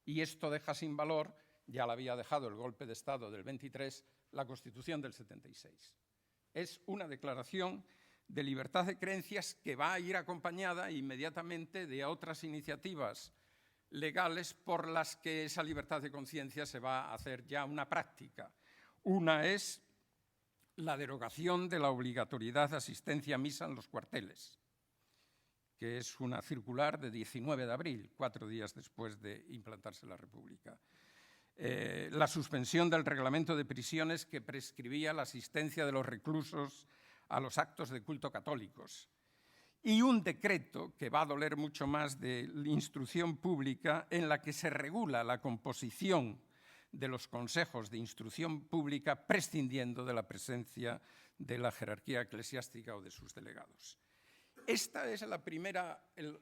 y esto deja sin valor, ya lo había dejado el golpe de Estado del 23, la Constitución del 76. Es una declaración de libertad de creencias que va a ir acompañada inmediatamente de otras iniciativas legales por las que esa libertad de conciencia se va a hacer ya una práctica. Una es la derogación de la obligatoriedad de asistencia a misa en los cuarteles, que es una circular de 19 de abril, 4 días después de implantarse la República. La suspensión del reglamento de prisiones que prescribía la asistencia de los reclusos a los actos de culto católicos. Y un decreto que va a doler mucho más de instrucción pública en la que se regula la composición de los consejos de instrucción pública prescindiendo de la presencia de la jerarquía eclesiástica o de sus delegados. Esta es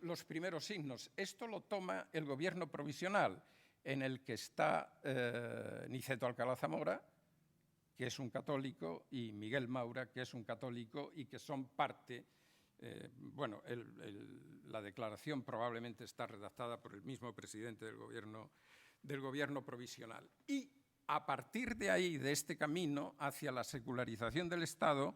los primeros signos. Esto lo toma el gobierno provisional en el que está Niceto Alcalá Zamora, que es un católico, y Miguel Maura, que es un católico y que son parte. La declaración probablemente está redactada por el mismo presidente del gobierno provisional. Y a partir de ahí, de este camino hacia la secularización del Estado,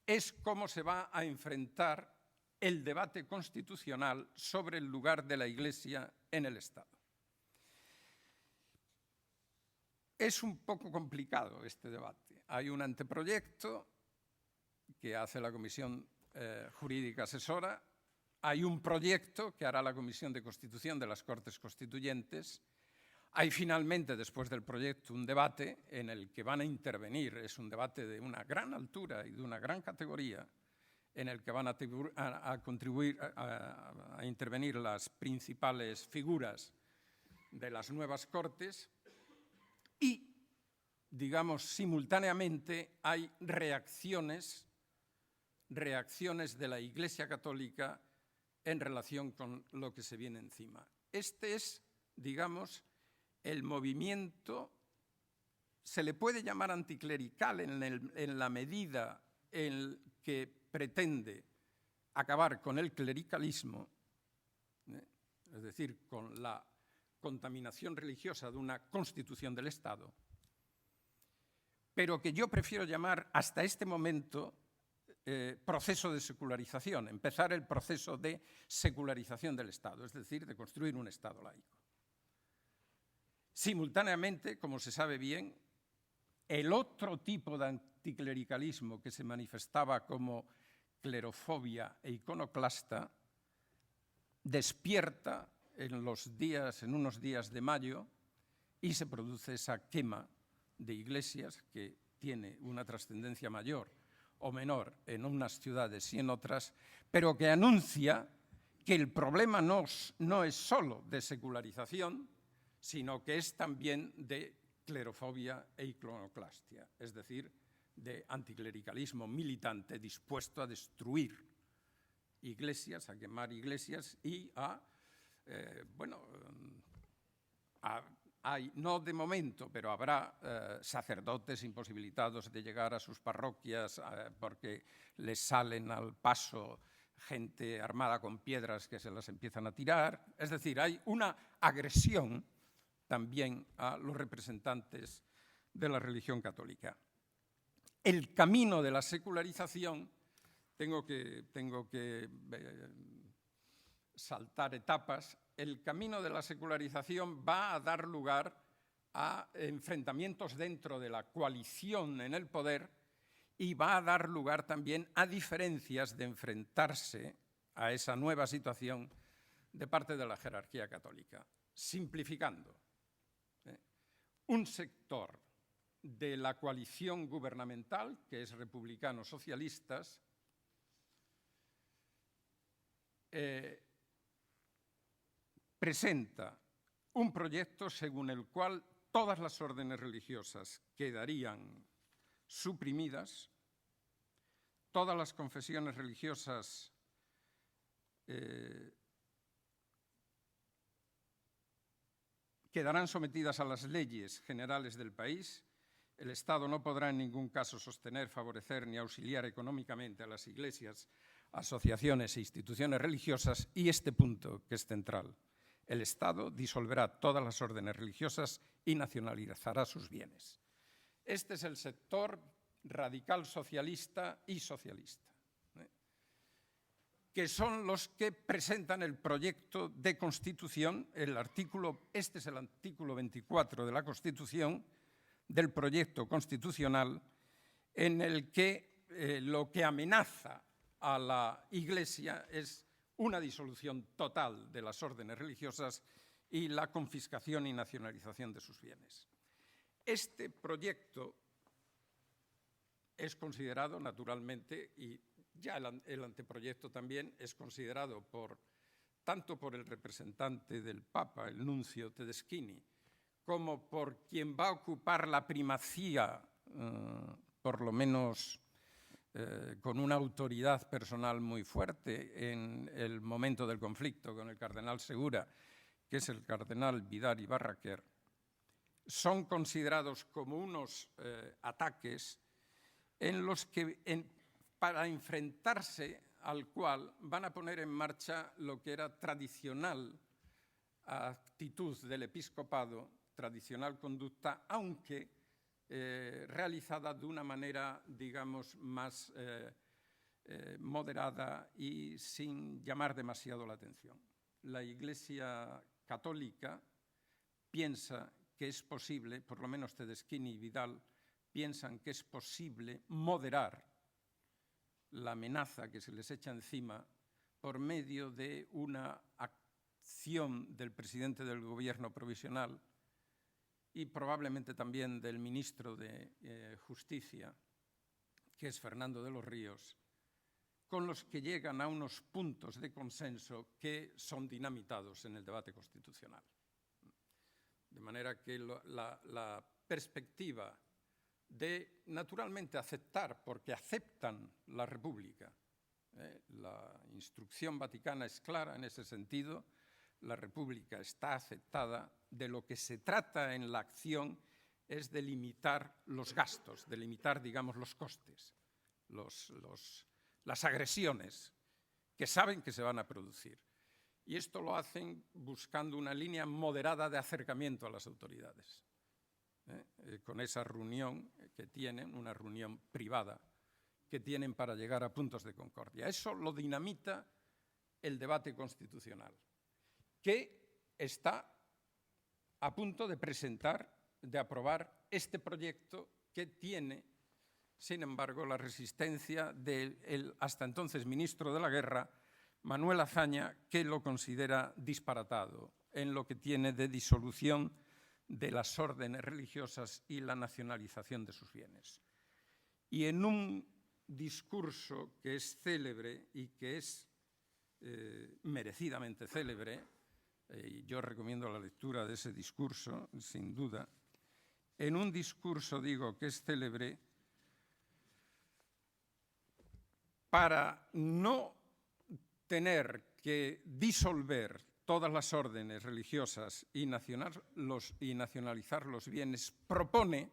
es cómo se va a enfrentar el debate constitucional sobre el lugar de la Iglesia en el Estado. Es un poco complicado este debate. Hay un anteproyecto que hace la Comisión Jurídica Asesora, hay un proyecto que hará la Comisión de Constitución de las Cortes Constituyentes, hay finalmente, después del proyecto, un debate en el que van a intervenir, es un debate de una gran altura y de una gran categoría, en el que van a contribuir a intervenir las principales figuras de las nuevas Cortes y, digamos, simultáneamente hay reacciones de la Iglesia Católica en relación con lo que se viene encima. Este es, digamos, el movimiento, se le puede llamar anticlerical en la medida en que pretende acabar con el clericalismo, es decir, con la contaminación religiosa de una constitución del Estado, pero que yo prefiero llamar hasta este momento proceso de secularización, empezar el proceso de secularización del Estado, es decir, de construir un Estado laico. Simultáneamente, como se sabe bien, el otro tipo de anticlericalismo que se manifestaba como clerofobia e iconoclasta despierta en unos días de mayo y se produce esa quema de iglesias que tiene una trascendencia mayor o menor en unas ciudades y en otras, pero que anuncia que el problema no es solo de secularización, sino que es también de clerofobia e iconoclastia, es decir, de anticlericalismo militante dispuesto a destruir iglesias, a quemar iglesias y no de momento, pero habrá sacerdotes imposibilitados de llegar a sus parroquias porque les salen al paso gente armada con piedras que se las empiezan a tirar. Es decir, hay una agresión también a los representantes de la religión católica. El camino de la secularización, tengo que saltar etapas, el camino de la secularización va a dar lugar a enfrentamientos dentro de la coalición en el poder y va a dar lugar también a diferencias de enfrentarse a esa nueva situación de parte de la jerarquía católica. Simplificando, un sector de la coalición gubernamental, que es republicanos socialistas, presenta un proyecto según el cual todas las órdenes religiosas quedarían suprimidas, todas las confesiones religiosas quedarán sometidas a las leyes generales del país. El Estado no podrá en ningún caso sostener, favorecer ni auxiliar económicamente a las iglesias, asociaciones e instituciones religiosas. Y este punto, que es central, el Estado disolverá todas las órdenes religiosas y nacionalizará sus bienes. Este es el sector radical socialista y socialista, que son los que presentan el proyecto de Constitución. Este es el artículo 24 de la Constitución, del proyecto constitucional, en el que lo que amenaza a la Iglesia es una disolución total de las órdenes religiosas y la confiscación y nacionalización de sus bienes. Este proyecto es considerado, naturalmente, y ya el anteproyecto también es considerado tanto por el representante del Papa, el nuncio Tedeschini, como por quien va a ocupar la primacía, por lo menos con una autoridad personal muy fuerte en el momento del conflicto con el cardenal Segura, que es el cardenal Vidal y Barraquer, son considerados como unos ataques en los que, para enfrentarse al cual, van a poner en marcha lo que era tradicional actitud del episcopado, tradicional conducta, aunque realizada de una manera, digamos, más moderada y sin llamar demasiado la atención. La Iglesia católica piensa que es posible, por lo menos Tedeschini y Vidal piensan que es posible moderar la amenaza que se les echa encima por medio de una acción del presidente del gobierno provisional y probablemente también del ministro de Justicia, que es Fernando de los Ríos, con los que llegan a unos puntos de consenso que son dinamitados en el debate constitucional. De manera que la perspectiva de, naturalmente, aceptar, porque aceptan la República. La instrucción vaticana es clara en ese sentido. La República está aceptada. De lo que se trata en la acción es de limitar los gastos, de limitar, digamos, los costes, las agresiones que saben que se van a producir. Y esto lo hacen buscando una línea moderada de acercamiento a las autoridades. Con esa reunión que tienen, una reunión privada, que tienen para llegar a puntos de concordia. Eso lo dinamita el debate constitucional, que está a punto de presentar, de aprobar este proyecto que tiene, sin embargo, la resistencia del hasta entonces ministro de la Guerra, Manuel Azaña, que lo considera disparatado en lo que tiene de disolución de las órdenes religiosas y la nacionalización de sus bienes. Y en un discurso que es célebre y que es merecidamente célebre, y yo recomiendo la lectura de ese discurso, sin duda, en un discurso, digo, que es célebre, para no tener que disolver todas las órdenes religiosas y nacionalizar los bienes, propone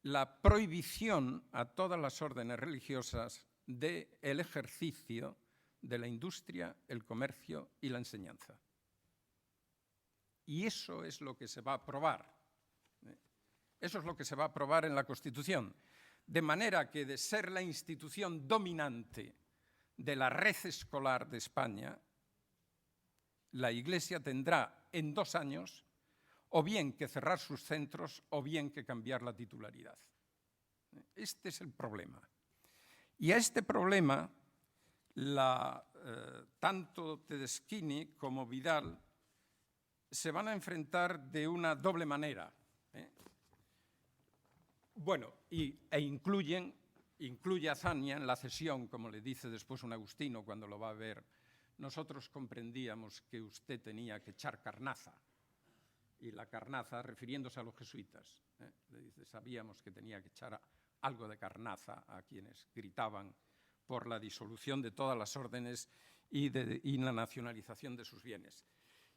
la prohibición a todas las órdenes religiosas del ejercicio de la industria, el comercio y la enseñanza. Y eso es lo que se va a aprobar. Eso es lo que se va a aprobar en la Constitución. De manera que de ser la institución dominante de la red escolar de España, la Iglesia tendrá en 2 años o bien que cerrar sus centros o bien que cambiar la titularidad. Este es el problema. Y a este problema, tanto Tedeschini como Vidal se van a enfrentar de una doble manera. Bueno, incluye a Azaña en la cesión, como le dice después un agustino cuando lo va a ver. Nosotros comprendíamos que usted tenía que echar carnaza. Y la carnaza, refiriéndose a los jesuitas, le dice, sabíamos que tenía que echar algo de carnaza a quienes gritaban por la disolución de todas las órdenes y la nacionalización de sus bienes.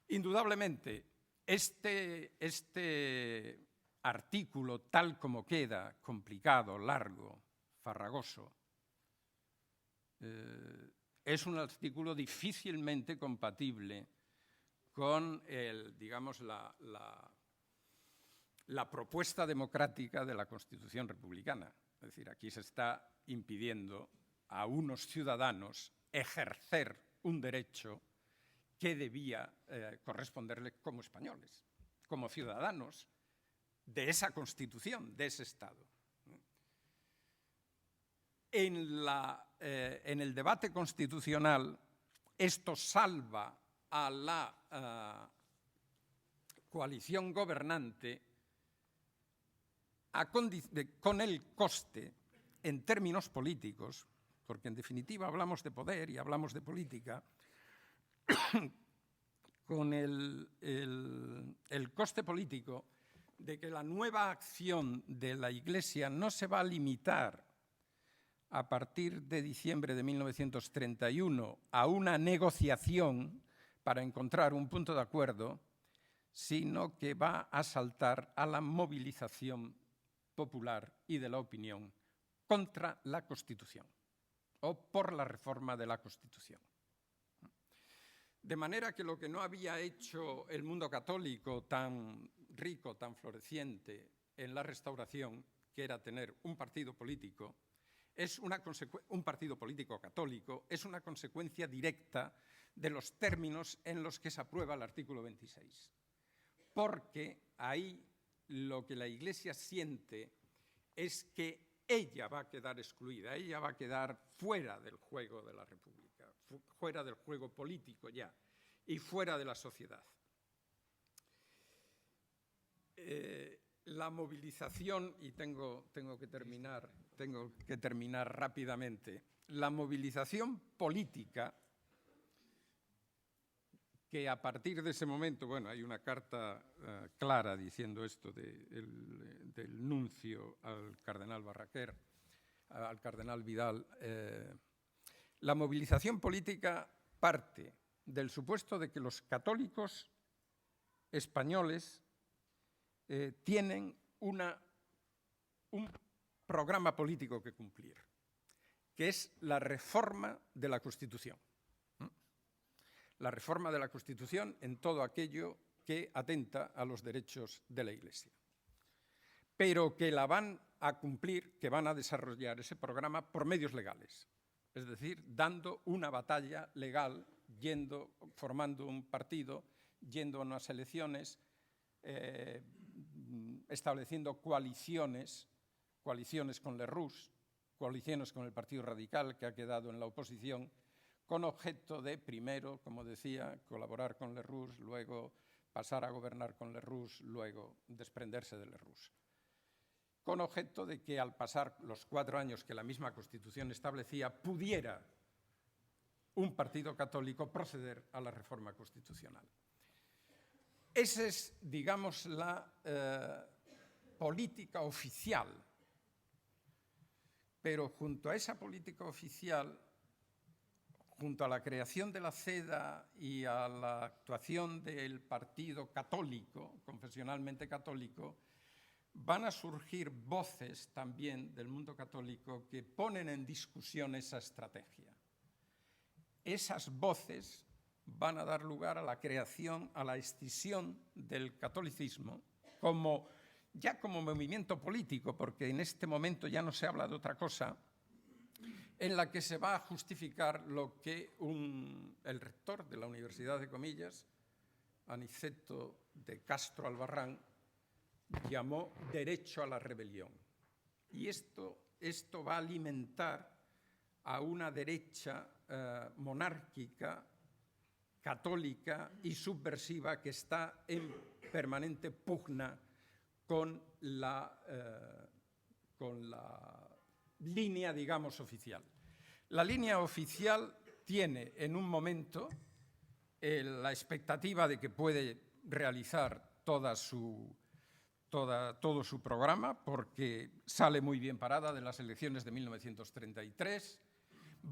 Indudablemente, este artículo, tal como queda, complicado, largo, farragoso, es un artículo difícilmente compatible con la propuesta democrática de la Constitución republicana. Es decir, aquí se está impidiendo a unos ciudadanos ejercer un derecho que debía corresponderles como españoles, como ciudadanos de esa Constitución, de ese Estado. En el debate constitucional, esto salva a la coalición gobernante con el coste en términos políticos, porque en definitiva hablamos de poder y hablamos de política, con el coste político de que la nueva acción de la Iglesia no se va a limitar a partir de diciembre de 1931 a una negociación para encontrar un punto de acuerdo, sino que va a saltar a la movilización popular y de la opinión contra la Constitución o por la reforma de la Constitución. De manera que lo que no había hecho el mundo católico tan rico, tan floreciente en la Restauración, que era tener un partido político, un partido político católico, es una consecuencia directa de los términos en los que se aprueba el artículo 26. Porque ahí lo que la Iglesia siente es que ella va a quedar excluida, ella va a quedar fuera del juego de la República, fuera del juego político ya, y fuera de la sociedad. La movilización, y tengo que terminar rápidamente, la movilización política, que a partir de ese momento, bueno, hay una carta clara diciendo esto del nuncio al cardenal Barraquer, al cardenal Vidal. La movilización política parte del supuesto de que los católicos españoles tienen un programa político que cumplir, que es la reforma de la Constitución. La reforma de la Constitución en todo aquello que atenta a los derechos de la Iglesia. Pero que la van a cumplir, que van a desarrollar ese programa por medios legales. Es decir, dando una batalla legal, formando un partido, yendo a unas elecciones, estableciendo coaliciones con Lerroux, coaliciones con el Partido Radical, que ha quedado en la oposición, con objeto de, primero, como decía, colaborar con Lerroux, luego pasar a gobernar con Lerroux, luego desprenderse de Lerroux, con objeto de que al pasar los 4 años que la misma Constitución establecía, pudiera un partido católico proceder a la reforma constitucional. Esa es, digamos, la política oficial. Pero junto a esa política oficial, junto a la creación de la CEDA y a la actuación del partido católico, confesionalmente católico, van a surgir voces también del mundo católico que ponen en discusión esa estrategia. Esas voces van a dar lugar a la creación, a la escisión del catolicismo ya como movimiento político, porque en este momento ya no se habla de otra cosa, en la que se va a justificar lo que el rector de la Universidad de Comillas, Aniceto de Castro Albarrán, llamó derecho a la rebelión. Y esto va a alimentar a una derecha monárquica, católica y subversiva que está en permanente pugna con la línea, digamos, oficial. La línea oficial tiene en un momento la expectativa de que puede realizar todo su programa, porque sale muy bien parada de las elecciones de 1933,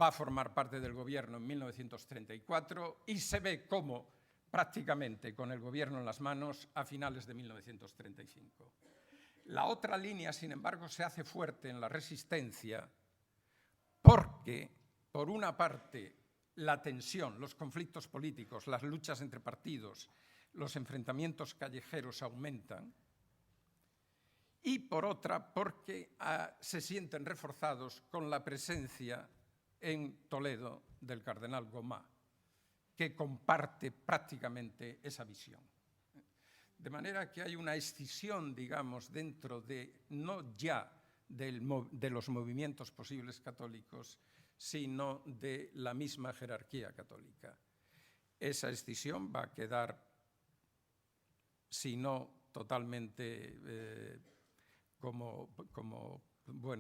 va a formar parte del gobierno en 1934 y se ve cómo prácticamente con el gobierno en las manos a finales de 1935. La otra línea, sin embargo, se hace fuerte en la resistencia porque, por una parte, la tensión, los conflictos políticos, las luchas entre partidos, los enfrentamientos callejeros aumentan, y por otra, porque se sienten reforzados con la presencia en Toledo del cardenal Gomá, que comparte prácticamente esa visión. De manera que hay una escisión, digamos, dentro de, no ya de los movimientos posibles católicos, sino de la misma jerarquía católica. Esa escisión va a quedar, si no totalmente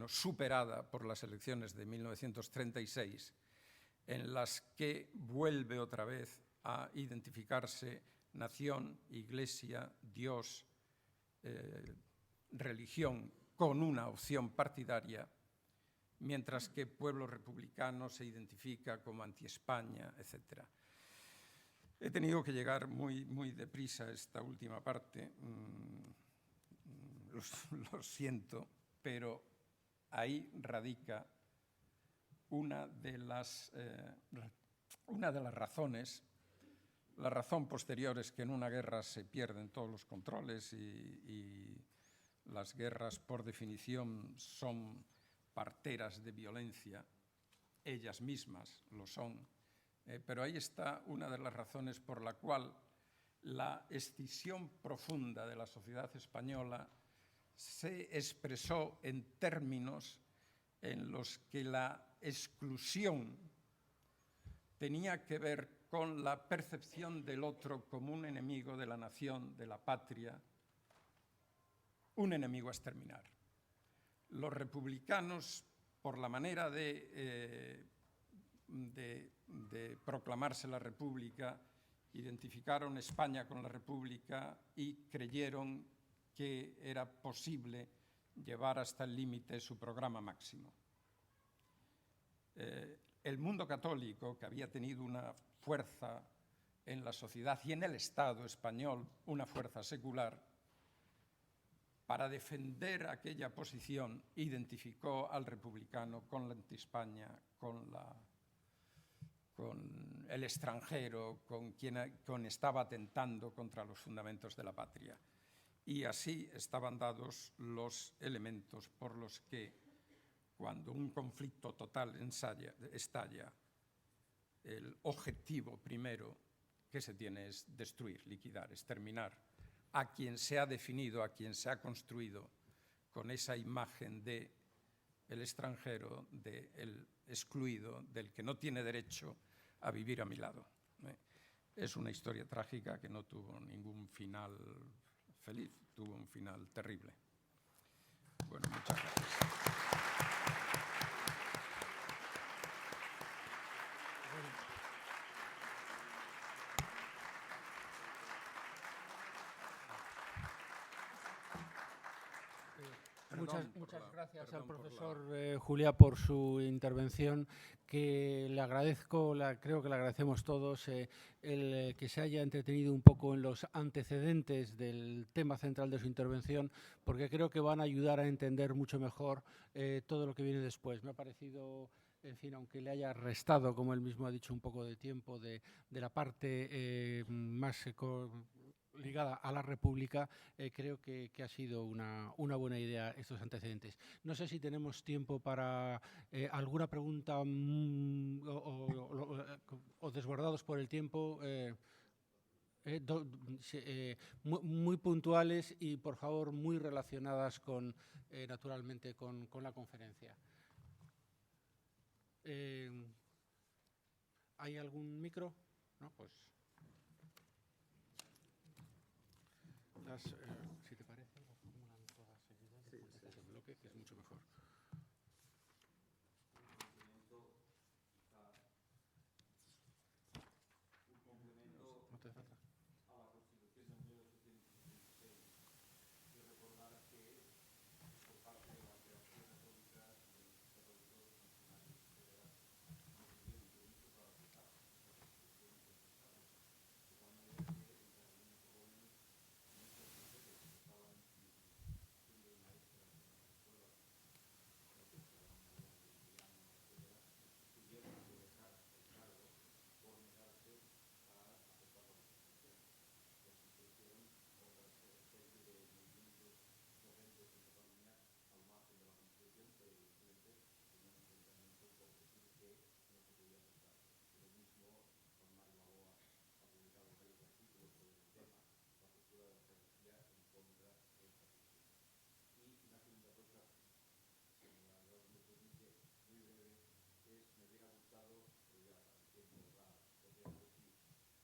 superada por las elecciones de 1936, en las que vuelve otra vez a identificarse nación, iglesia, Dios, religión, con una opción partidaria, mientras que Pueblo Republicano se identifica como anti-España, etc. He tenido que llegar muy deprisa a esta última parte, lo siento, pero ahí radica una de las razones. La razón posterior es que en una guerra se pierden todos los controles y las guerras, por definición, son parteras de violencia, ellas mismas lo son, pero ahí está una de las razones por la cual la escisión profunda de la sociedad española se expresó en términos en los que la exclusión tenía que ver con la percepción del otro como un enemigo de la nación, de la patria, un enemigo a exterminar. Los republicanos, por la manera de proclamarse la República, identificaron España con la República y creyeron que era posible llevar hasta el límite su programa máximo. El mundo católico, que había tenido una fuerza en la sociedad y en el Estado español, una fuerza secular, para defender aquella posición identificó al republicano con la anti-España, con el extranjero, con quien estaba atentando contra los fundamentos de la patria. Y así estaban dados los elementos por los que, cuando un conflicto total estalla, el objetivo primero que se tiene es destruir, liquidar, exterminar a quien se ha definido, a quien se ha construido con esa imagen del extranjero, del excluido, del que no tiene derecho a vivir a mi lado. Es una historia trágica que no tuvo ningún final feliz, tuvo un final terrible. Bueno, muchas gracias. Muchas gracias al profesor Juliá por su intervención, que le agradezco, creo que le agradecemos todos el que se haya entretenido un poco en los antecedentes del tema central de su intervención, porque creo que van a ayudar a entender mucho mejor todo lo que viene después. Me ha parecido, en fin, aunque le haya restado, como él mismo ha dicho, un poco de tiempo de la parte más ligada a la República, creo que ha sido una buena idea estos antecedentes. No sé si tenemos tiempo para alguna pregunta o desbordados por el tiempo, muy puntuales y, por favor, muy relacionadas con, naturalmente, con la conferencia. ¿Hay algún micro? No, pues... si te parece, las formulan todas seguidas, sí, el bloque, que es mucho mejor.